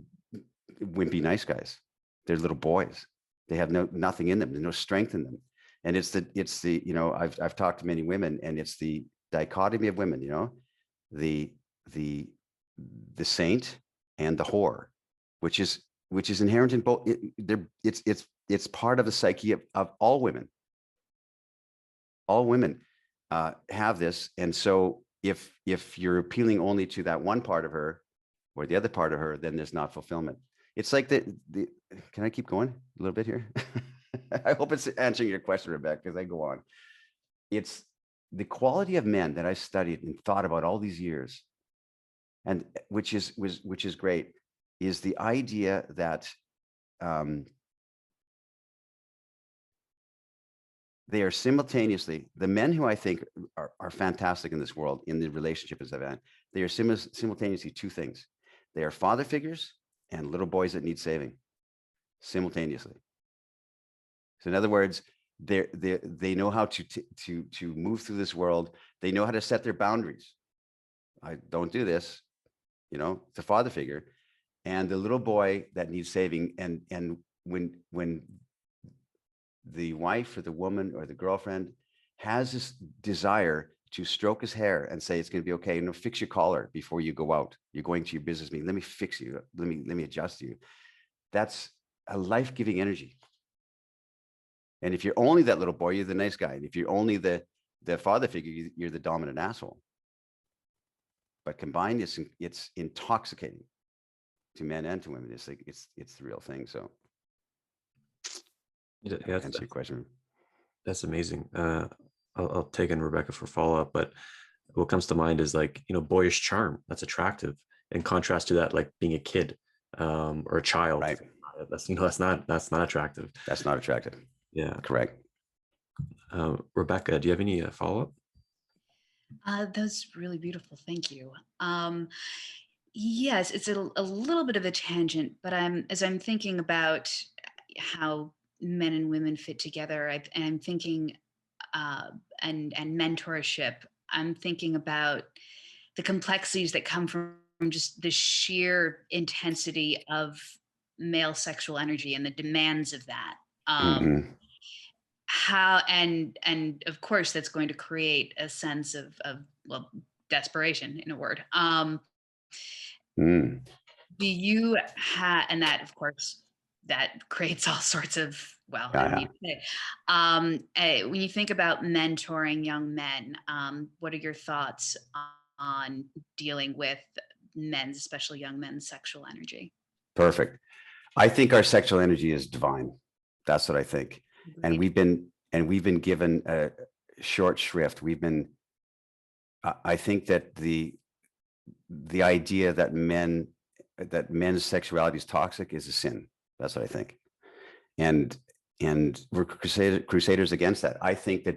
wimpy nice guys. They're little boys. They have nothing in them. There's no strength in them. And it's the I've talked to many women, and it's the dichotomy of women, the saint and the whore, which is inherent in both. It's part of the psyche of all women. All women have this. And so if you're appealing only to that one part of her or the other part of her, then there's not fulfillment. It's like can I keep going a little bit here? I hope it's answering your question, Rebecca, because I go on. It's the quality of men that I studied and thought about all these years, and which is great, is the idea that they are simultaneously, the men who I think are fantastic in this world, in the relationship as I've had, they are simultaneously two things. They are father figures and little boys that need saving, simultaneously. So in other words, they know how to move through this world. They know how to set their boundaries. I don't do this, it's a father figure, and the little boy that needs saving. And when the wife or the woman or the girlfriend has this desire to stroke his hair and say, it's going to be okay. Fix your collar before you go out. You're going to your business meeting. Let me fix you. Let me adjust you. That's a life-giving energy. And if you're only that little boy, you're the nice guy. And if you're only the father figure, you're the dominant asshole. But combined, it's intoxicating to men and to women. It's like it's the real thing. So Yeah, answer your question. That's amazing. I'll take in Rebecca for follow-up, but what comes to mind is like, boyish charm. That's attractive in contrast to that, like being a kid or a child. Right. That's not attractive. That's not attractive. Yeah. Correct. Rebecca, do you have any follow-up? That's really beautiful. Thank you. Yes, it's a little bit of a tangent, but as I'm thinking about how men and women fit together, and I'm thinking and mentorship, I'm thinking about the complexities that come from just the sheer intensity of male sexual energy and the demands of that. Mhm. How and of course that's going to create a sense of well, desperation, in a word. Mm. Do you have, and that of course that creates all sorts of, well, I don't Yeah. need to say. When you think about mentoring young men, what are your thoughts on dealing with men's, especially young men's sexual energy? Perfect. I think our sexual energy is divine. That's what I think. And Agreed. we've been given a short shrift. I think that the idea that men's sexuality is toxic is a sin. That's what I think. And we're crusaders against that. I think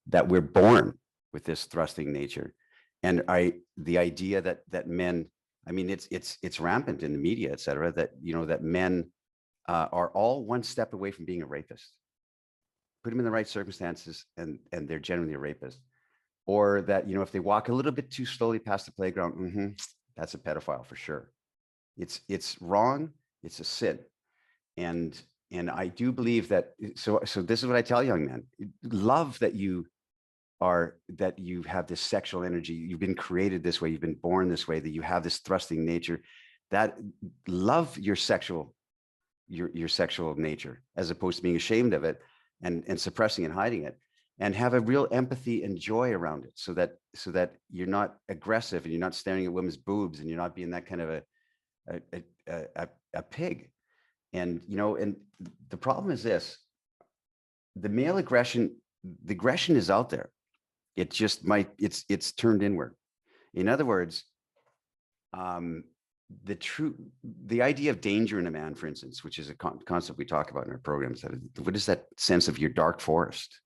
that we're born with this thrusting nature. And the idea that men, I mean, it's rampant in the media, et cetera, that, that men are all one step away from being a rapist. Put them in the right circumstances and they're generally a rapist. Or that, if they walk a little bit too slowly past the playground, that's a pedophile for sure. It's wrong. It's a sin. And I do believe that, so this is what I tell young men: love that you have this sexual energy. You've been created this way. You've been born this way, that you have this thrusting nature. That love your sexual nature, as opposed to being ashamed of it and suppressing and hiding it, and have a real empathy and joy around it, so that you're not aggressive and you're not staring at women's boobs and you're not being that kind of a pig. And and the problem is this: the male aggression, the aggression is out there. It just it's turned inward. In other words, the idea of danger in a man, for instance, which is a concept we talk about in our programs, what is that sense of your dark forest?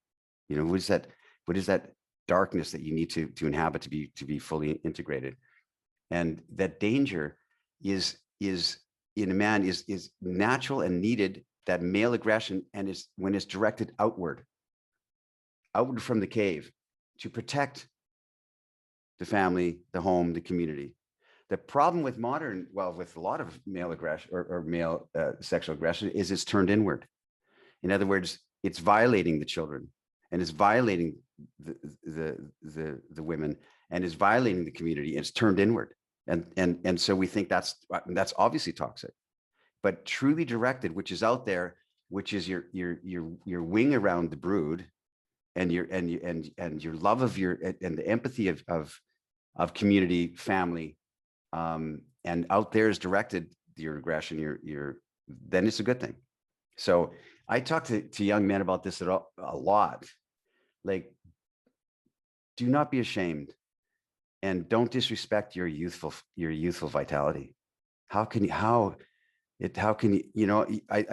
What is that darkness that you need to inhabit to be fully integrated? And that danger is in a man is natural and needed, that male aggression, and is when it's directed outward from the cave to protect the family, the home, the community. The problem with with a lot of male aggression or male sexual aggression is it's turned inward. In other words, it's violating the children, and it's violating the women, and it's violating the community, and it's turned inward. And so we think that's obviously toxic. But truly directed, which is out there, which is your wing around the brood, and your love of and the empathy of community, family, and out there is directed your aggression, then it's a good thing. So I talk to young men about this a lot. Like, do not be ashamed, and don't disrespect your youthful vitality. How can you? I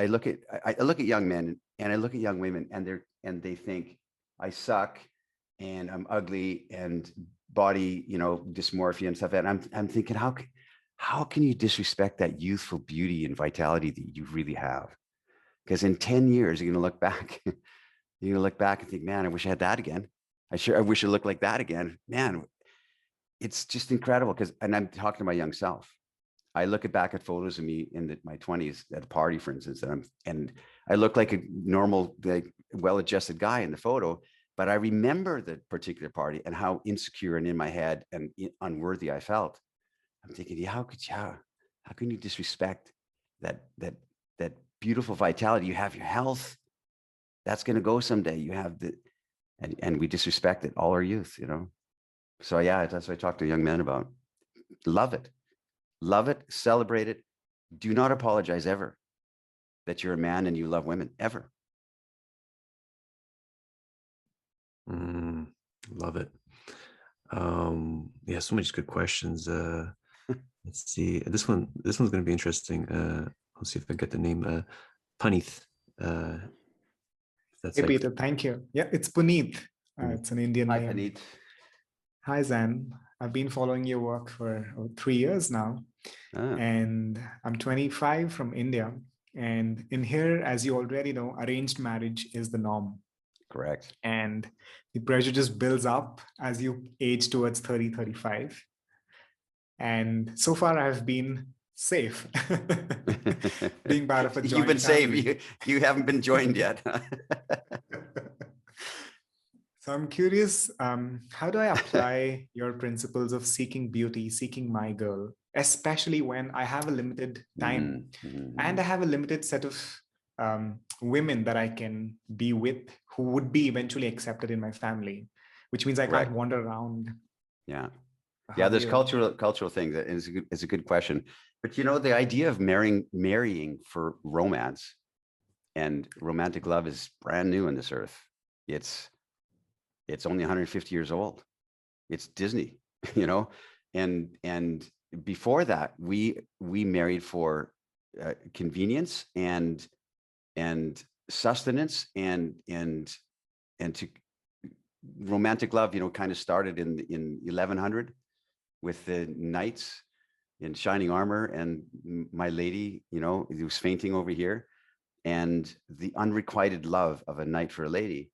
look at young men and I look at young women, and they think I suck and I'm ugly and body, dysmorphia and stuff. And I'm thinking, how can you disrespect that youthful beauty and vitality that you really have? Because in 10 years, you're going to look back. You're going to look back and think, man, I wish I had that again. I wish I looked like that again. Man, it's just incredible. And I'm talking to my young self. I look back at photos of me in my 20s at a party, for instance, and I look like a normal, like, well-adjusted guy in the photo, but I remember the particular party and how insecure and in my head and unworthy I felt. I'm thinking, yeah, how can you disrespect that beautiful vitality? You have your health. That's going to go someday. You have and we disrespect it all our youth, you know? So yeah, that's what I talk to young men about. Love it, celebrate it. Do not apologize ever that you're a man and you love women, ever. Love it. Yeah, so many good questions. Let's see. This one's going to be interesting. I'll see if I get the name. Puneeth. Hey, Peter, thank you. Yeah, it's Puneeth. It's an Indian Hi, name. Puneeth. Hi, Zan. I've been following your work for 3 years now. And I'm 25 from India. And in here, as you already know, arranged marriage is the norm. Correct. And the pressure just builds up as you age towards 30, 35. And so far, I've been safe. Being part of a joint You've been family. safe. You haven't been joined yet. So I'm curious, how do I apply your principles of seeking beauty, seeking my girl, especially when I have a limited time and I have a limited set of women that I can be with who would be eventually accepted in my family, which means I can't wander around. Yeah. Yeah, there's cultural things. It's a good question. But you know, the idea of marrying for romance and romantic love is brand new on this earth. It's only 150 years old. It's Disney, you know, and before that, we married for convenience and sustenance and to romantic love, you know, kind of started in 1100 with the knights in shining armor and my lady, you know, who was fainting over here, and the unrequited love of a knight for a lady.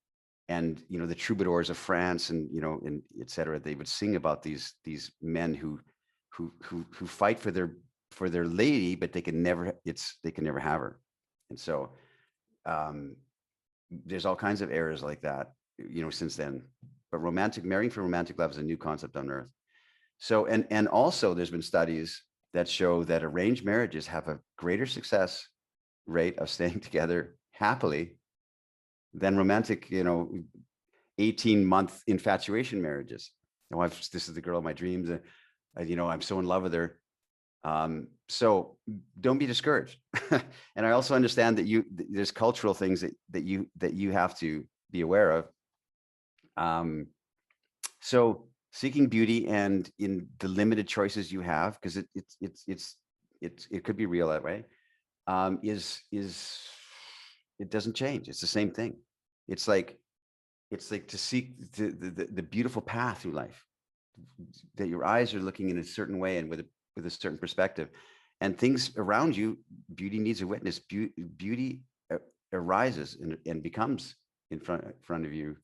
And, you know, the troubadours of France and, you know, and et cetera, they would sing about these men who fight for their lady, but they can never have her. And so there's all kinds of errors like that, you know, since then. But marrying for romantic love is a new concept on earth. So, and also there's been studies that show that arranged marriages have a greater success rate of staying together happily than romantic, you know, 18-month infatuation marriages. You know, this is the girl of my dreams. You know, I'm so in love with her. So don't be discouraged. And I also understand that there's cultural things that you have to be aware of. So seeking beauty and in the limited choices you have, because it could be real that way, it doesn't change. It's the same thing. It's like to seek the beautiful path through life, that your eyes are looking in a certain way and with a certain perspective, and things around you, beauty needs a witness. Beauty arises and becomes in front of you,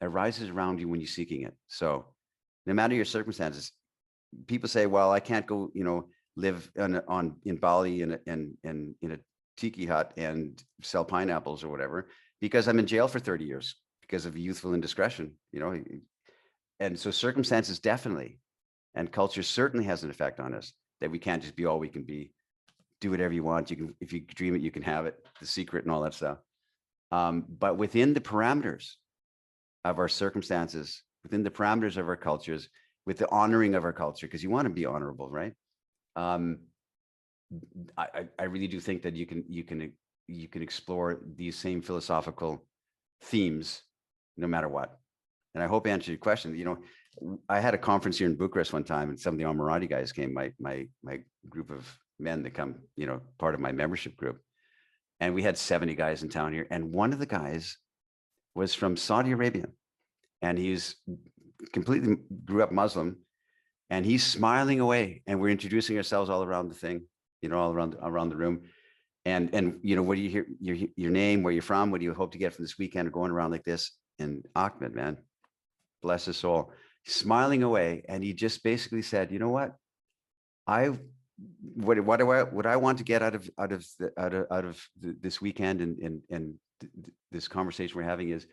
arises around you when you're seeking it. So no matter your circumstances, people say, well, I can't go, you know, live in Bali in a tiki hut and sell pineapples or whatever, because I'm in jail for 30 years because of youthful indiscretion, you know. And so circumstances definitely, and culture certainly has an effect on us, that we can't just be all we can be. Do whatever you want. You can, if you dream it, you can have it. The secret and all that stuff. But within the parameters of our circumstances, within the parameters of our cultures, with the honoring of our culture, because you want to be honorable, right? I really do think that you can explore these same philosophical themes no matter what. And I hope I answered your question. You know, I had a conference here in Bucharest one time, and some of the Amorata guys came, my group of men that come, you know, part of my membership group. And we had 70 guys in town here. And one of the guys was from Saudi Arabia, and he's completely grew up Muslim, and he's smiling away. And we're introducing ourselves all around the thing, you know, all around the room. And you know, what do you hear, your name, where you're from, what do you hope to get from this weekend, or going around like this? And Ahmed, man, bless his soul, smiling away. And he just basically said, you know what? what I want to get out of this weekend and this conversation we're having is,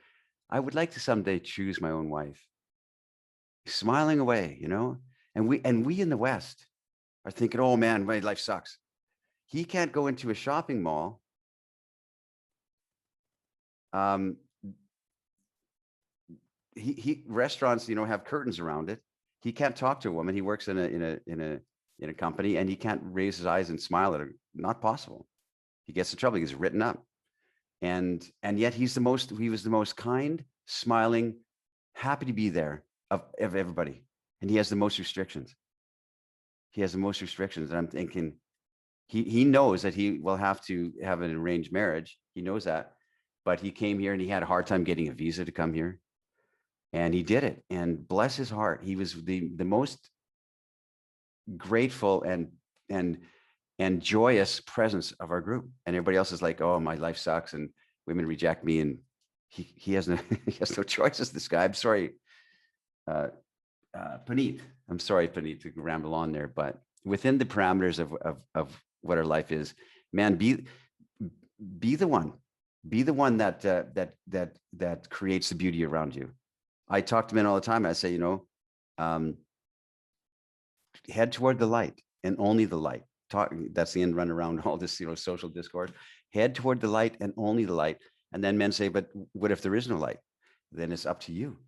I would like to someday choose my own wife. Smiling away, you know, and we in the West are thinking, oh man, my life sucks. He can't go into a shopping mall. Restaurants, you know, have curtains around it. He can't talk to a woman. He works in a company, and he can't raise his eyes and smile at her. Not possible. He gets in trouble. He gets written up. And yet he was the most kind, smiling, happy to be there of everybody. And he has the most restrictions. And I'm thinking, he knows that he will have to have an arranged marriage. He knows that, but he came here and he had a hard time getting a visa to come here. And he did it. And bless his heart, he was the most grateful and joyous presence of our group. And everybody else is like, oh, my life sucks and women reject me. And he has no he has no choices, this guy. I'm sorry, Puneeth. I'm sorry, Puneeth, to ramble on there, but within the parameters of what our life is, man, be the one that creates the beauty around you. I talk to men all the time. I say, you know, head toward the light and only the light. That's the end run around all this, you know, social discourse. Head toward the light and only the light. And then men say, but what if there is no light? Then it's up to you.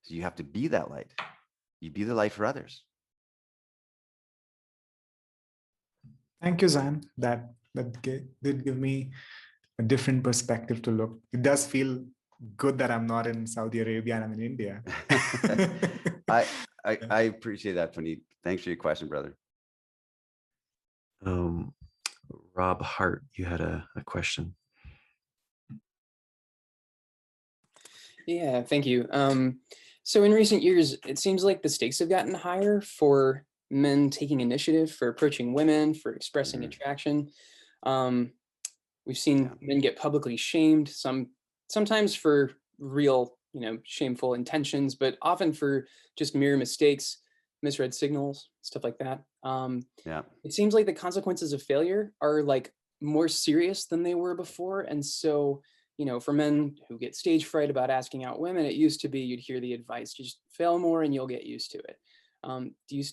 So you have to be that light. You be the light for others. Thank you, Zan. That did give me a different perspective to look. It does feel good that I'm not in Saudi Arabia and I'm in India. I appreciate that, Puneeth. Thanks for your question, brother. Rob Hart, you had a question. Yeah, thank you. So in recent years, it seems like the stakes have gotten higher for men taking initiative, for approaching women, for expressing attraction. We've seen men get publicly shamed, sometimes for real, you know, shameful intentions, but often for just mere mistakes, misread signals, stuff like that. It seems like the consequences of failure are like more serious than they were before. And so, you know, for men who get stage fright about asking out women, it used to be you'd hear the advice, just fail more and you'll get used to it. Do you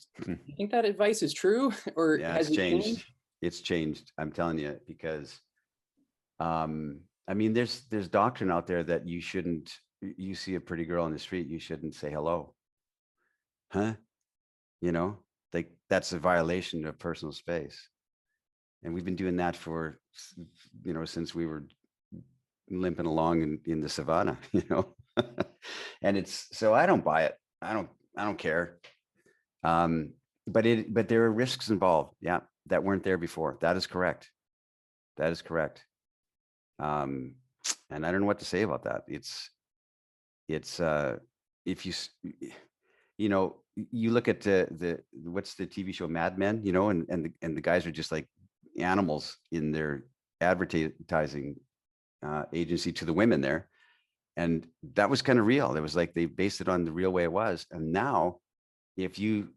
think that advice is true, or has it changed? It's changed. I'm telling you, because I mean, there's doctrine out there that you shouldn't, you see a pretty girl on the street, you shouldn't say hello. Huh? You know, like that's a violation of personal space. And we've been doing that for, you know, since we were limping along in the savannah, you know. And it's, so I don't buy it. I don't care. But there are risks involved, that weren't there before. That is correct. And I don't know what to say about that. It's if you know, you look at what's the TV show Mad Men, you know, and the guys are just like animals in their advertising agency to the women there. And that was kind of real. It was like they based it on the real way it was. And now if you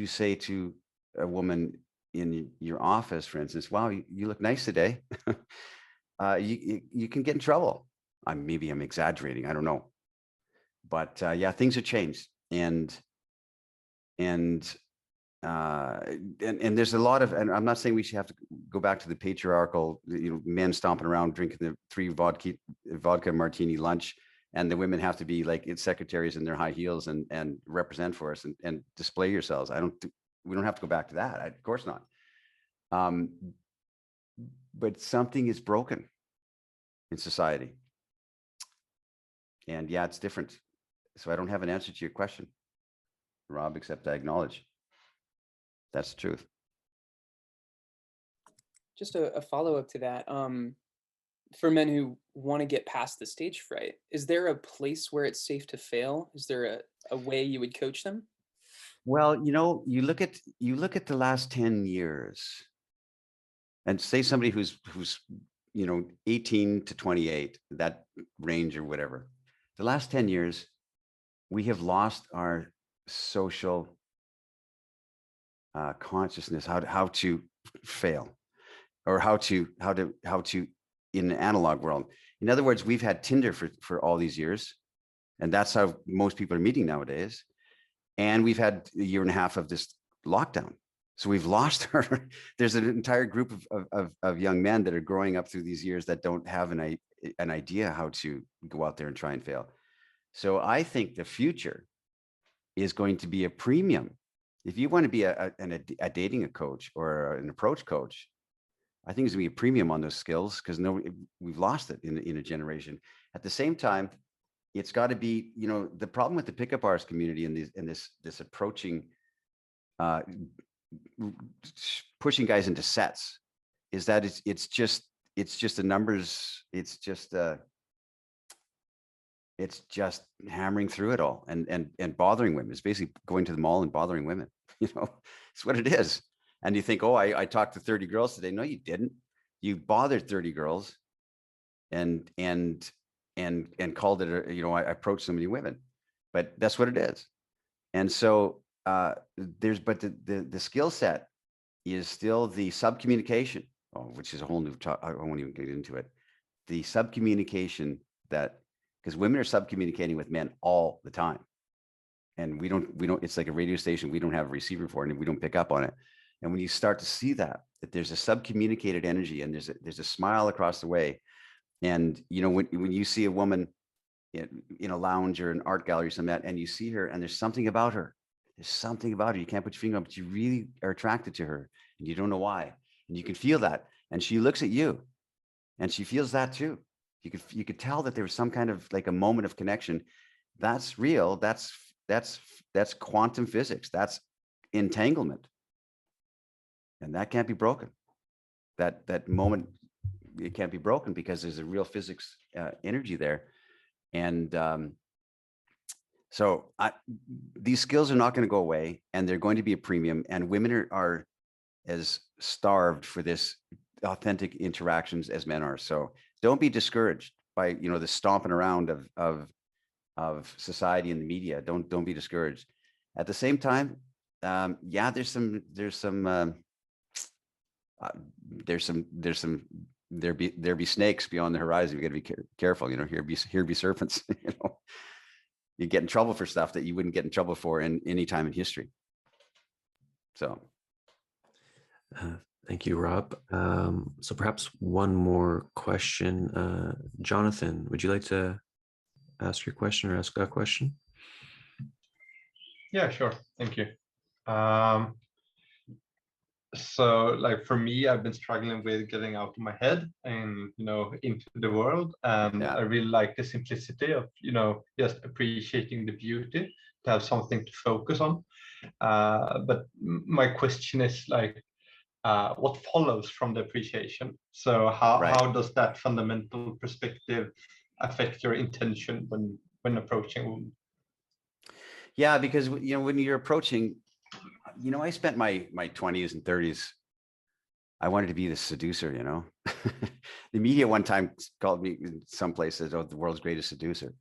say to a woman in your office, for instance, wow, you look nice today, you can get in trouble. Maybe I'm exaggerating, I don't know. But yeah, things have changed. And there's a lot of, and I'm not saying we should have to go back to the patriarchal, you know, men stomping around drinking the 3 vodka martini lunch, and the women have to be like secretaries in their high heels and represent for us and display yourselves. We don't have to go back to that. Of course not. But something is broken in society. And yeah, it's different. So I don't have an answer to your question, Rob, except I acknowledge that's the truth. Just a follow-up to that. For men who want to get past the stage fright, is there a place where it's safe to fail? Is there a way you would coach them? Well, you know, you look at the last 10 years and say somebody who's, you know, 18 to 28, that range or whatever. The last 10 years, we have lost our social consciousness, how to fail, or how to in an analog world. In other words, we've had Tinder for all these years, and that's how most people are meeting nowadays. And we've had a year and a half of this lockdown. So we've lost our, there's an entire group of young men that are growing up through these years that don't have an idea how to go out there and try and fail. So I think the future is going to be a premium. If you want to be a dating coach or an approach coach, I think it's gonna be a premium on those skills, because we've lost it in a generation. At the same time, it's got to be, the problem with the pickup artist community and this approaching, pushing guys into sets, is that it's just the numbers. It's just hammering through it all and bothering women. It's basically going to the mall and bothering women. It's what it is. And you think, oh, I talked to 30 girls today. No, you didn't. You bothered 30 girls and called it, I approached so many women, but that's what it is. And so but the skill set is still the subcommunication, which is a whole new talk. I won't even get into it. The subcommunication because women are subcommunicating with men all the time. And we don't, it's like a radio station we don't have a receiver for, and we don't pick up on it. And when you start to see that there's a subcommunicated energy, and there's a smile across the way. And, when you see a woman in a lounge or an art gallery or something like that, and you see her and there's something about her, you can't put your finger on, but you really are attracted to her and you don't know why. And you can feel that. And she looks at you and she feels that too. You could tell that there was some kind of like a moment of connection. That's real. That's quantum physics. That's entanglement. And that can't be broken. That moment, it can't be broken, because there's a real physics energy there. And so these skills are not going to go away, and they're going to be a premium. And women are as starved for this authentic interactions as men are. So don't be discouraged by the stomping around of society and the media. Don't be discouraged. At the same time, there be snakes beyond the horizon. You got to be careful. Here be serpents. You get in trouble for stuff that you wouldn't get in trouble for in any time in history. So, thank you, Rob. So perhaps one more question, Jonathan. Would you like to ask your question or ask a question? Yeah, sure. Thank you. So like for me, I've been struggling with getting out of my head and, into the world. And I really like the simplicity of, just appreciating the beauty, to have something to focus on. But my question is like, what follows from the appreciation? So how does that fundamental perspective affect your intention when approaching? Yeah, because, when you're approaching, I spent my 20s and 30s, I wanted to be the seducer, The media one time called me someplace as the world's greatest seducer.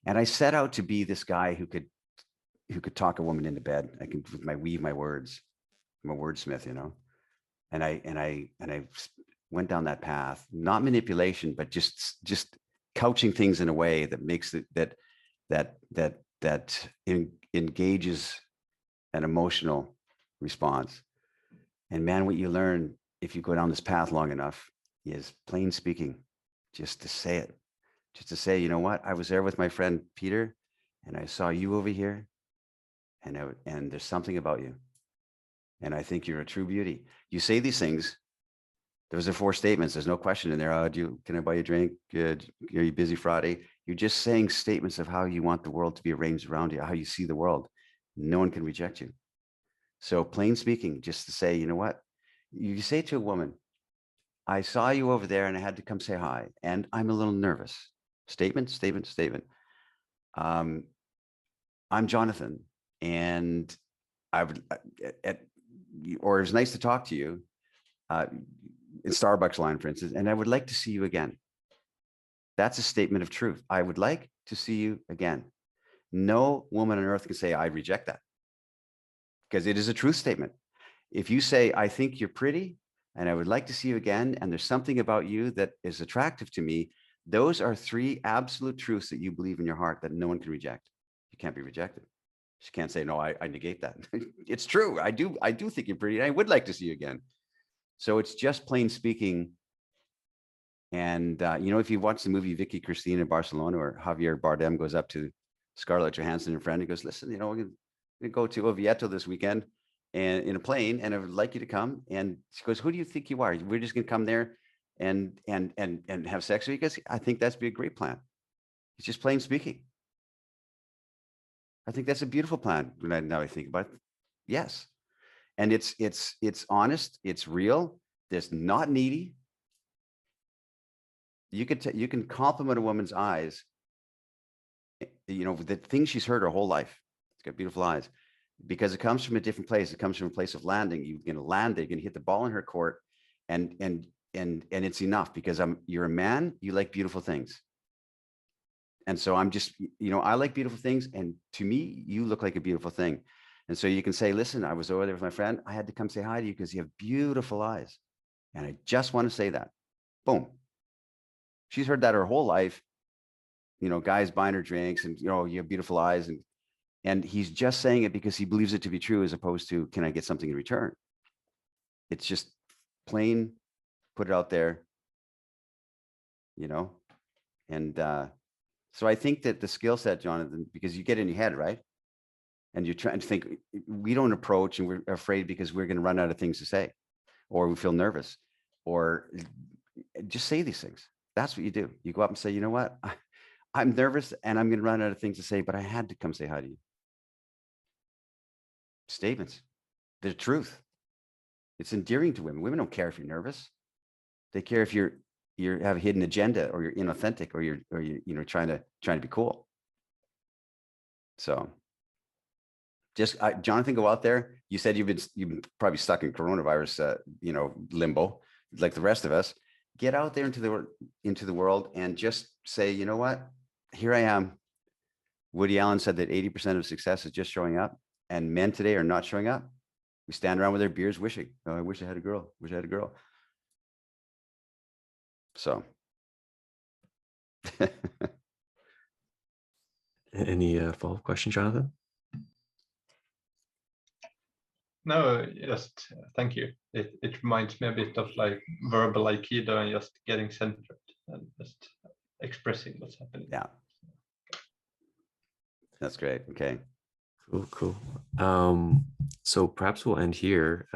And I set out to be this guy who could talk a woman into bed. I can weave my words. I'm a wordsmith, And I went down that path, not manipulation, but just couching things in a way that makes it that engages an emotional response. And man, what you learn if you go down this path long enough is plain speaking, just to say it, you know what, I was there with my friend Peter, and I saw you over here, and there's something about you, and I think you're a true beauty. You say these things. Those are 4 statements. There's no question in there. Can I buy you a drink? Good. Are you busy Friday? You're just saying statements of how you want the world to be arranged around you, how you see the world. No one can reject you. So plain speaking, just to say, you know what, you say to a woman, I saw you over there and I had to come say hi, and I'm a little nervous. Statement. I'm Jonathan, and or it's nice to talk to you. In Starbucks line, for instance, and I would like to see you again. That's a statement of truth. I would like to see you again. No woman on earth can say, I reject that, because it is a truth statement. If you say, I think you're pretty and I would like to see you again, and there's something about you that is attractive to me, those are 3 absolute truths that you believe in your heart that no one can reject. You can't be rejected. She can't say, no, I negate that. It's true. I do think you're pretty and I would like to see you again. So it's just plain speaking. And, if you watch the movie Vicky Cristina in Barcelona, or Javier Bardem goes up to Scarlett Johansson, her friend, and goes, listen, we're going to go to Oviedo this weekend and in a plane, and I would like you to come. And she goes, who do you think you are? We're just going to come there and have sex with you? Because I think that'd be a great plan. It's just plain speaking. I think that's a beautiful plan. Now I think about it. Yes. And it's honest. It's real. There's not needy. You can compliment a woman's eyes, the things she's heard her whole life. It's got beautiful eyes because it comes from a different place. It comes from a place of landing. You're going to land it. You're going to hit the ball in her court, and it's enough because you're a man. You like beautiful things. And so I'm just, I like beautiful things. And to me, you look like a beautiful thing. And so you can say, listen, I was over there with my friend. I had to come say hi to you because you have beautiful eyes. And I just want to say that. Boom. She's heard that her whole life, guys buying her drinks and, you have beautiful eyes. And he's just saying it because he believes it to be true, as opposed to, can I get something in return? It's just plain, put it out there, and, so I think that the skill set, Jonathan, because you get in your head, right? And you're trying to think, we don't approach and we're afraid because we're going to run out of things to say, or we feel nervous, or just say these things. That's what you do. You go up and say, you know what? I'm nervous and I'm going to run out of things to say, but I had to come say hi to you. Statements. They're truth. It's endearing to women. Women don't care if you're nervous. They care if you have a hidden agenda, or you're inauthentic, or you're trying to be cool. So just Jonathan, go out there. You said you've been probably stuck in coronavirus limbo like the rest of us. Get out there into the world and just say, you know what? Here I am. Woody Allen said that 80% of success is just showing up, and men today are not showing up. We stand around with our beers wishing, oh, I wish I had a girl. Wish I had a girl. So. Any follow-up questions, Jonathan? No, just thank you. It reminds me a bit of like verbal Aikido and just getting centered and just expressing what's happening. Yeah. That's great. Okay. Cool. So perhaps we'll end here.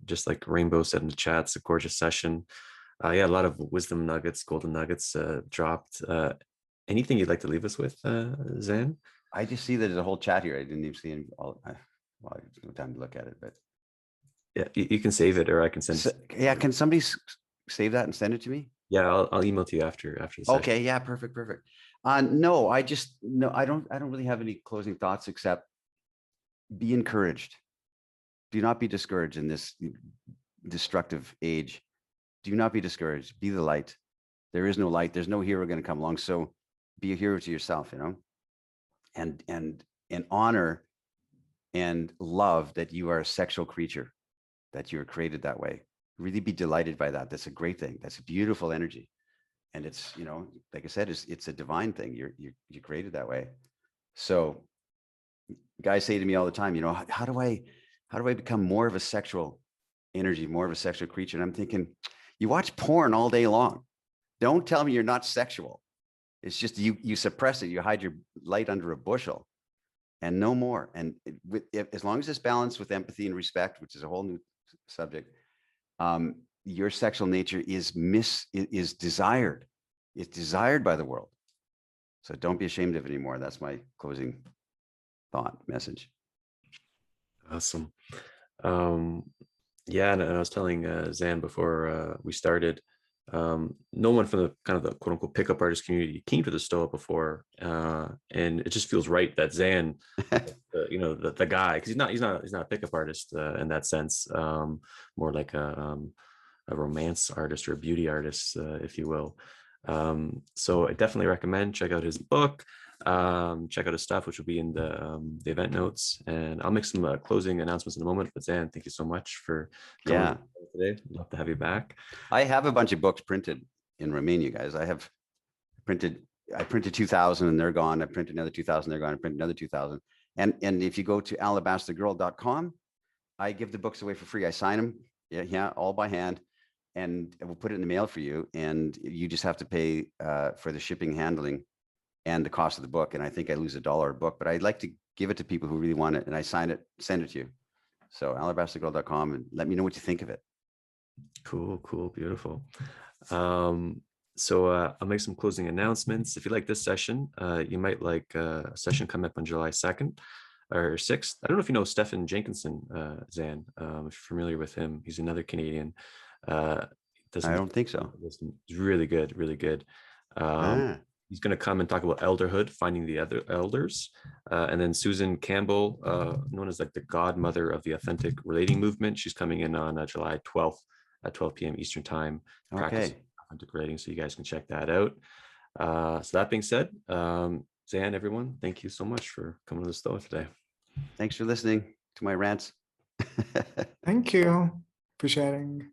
Just like Rainbow said in the chat, it's a gorgeous session. A lot of wisdom nuggets, golden nuggets dropped. Anything you'd like to leave us with, Zan? I just see that there's a whole chat here. I didn't even see any. Well, there's no time to look at it, but yeah, you can save it, or I can send. Yeah, can somebody save that and send it to me? Yeah, I'll email to you after the session. Okay, yeah, perfect. No, I don't really have any closing thoughts except be encouraged. Do not be discouraged in this destructive age. Do not be discouraged. Be the light. There is no light. There's no hero going to come along. So be a hero to yourself, and honor and love that you are a sexual creature, that you are created that way. Really be delighted by that. That's a great thing. That's a beautiful energy. And it's, like I said, it's a divine thing. You're created that way. So guys say to me all the time, how do I become more of a sexual energy, more of a sexual creature? And I'm thinking, you watch porn all day long. Don't tell me you're not sexual. It's just you suppress it. You hide your light under a bushel, and no more. And as long as it's balanced with empathy and respect, which is a whole new subject, your sexual nature is desired. It's desired by the world. So don't be ashamed of it anymore. That's my closing thought message. Awesome. Yeah, and I was telling Zan before we started, no one from the kind of the quote unquote pickup artist community came to the Stoa before, and it just feels right that Zan, the guy, because he's not a pickup artist in that sense, more like a romance artist or a beauty artist, if you will. So I definitely recommend check out his book. Check out his stuff, which will be in the event notes. And I'll make some closing announcements in a moment. But Zan, thank you so much for coming today. Love to have you back. I have a bunch of books printed in Romania, guys. I printed 2,000 and they're gone. I printed another 2,000, they're gone. I printed another 2,000. And if you go to alabastergirl.com, I give the books away for free. I sign them, all by hand, and we'll put it in the mail for you. And you just have to pay for the shipping, handling, and the cost of the book. And I think I lose $1 a book, but I'd like to give it to people who really want it, and I sign it, send it to you. So alabastergirl.com, and let me know what you think of it. Cool, beautiful. So I'll make some closing announcements. If you like this session, you might like a session coming up on July 2nd or 6th. I don't know if you know Stephen Jenkinson, Zan, if you're familiar with him. He's another Canadian. I don't think so. He's really good. He's going to come and talk about elderhood, finding the other elders. And then Susan Campbell, known as like the godmother of the authentic relating movement. She's coming in on July 12th at 12 p.m. Eastern time. Okay. Authentic relating, so you guys can check that out. So that being said, Zan, everyone, thank you so much for coming to the Stoa today. Thanks for listening to my rants. Thank you for sharing.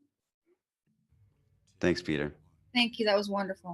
Thanks, Peter. Thank you. That was wonderful.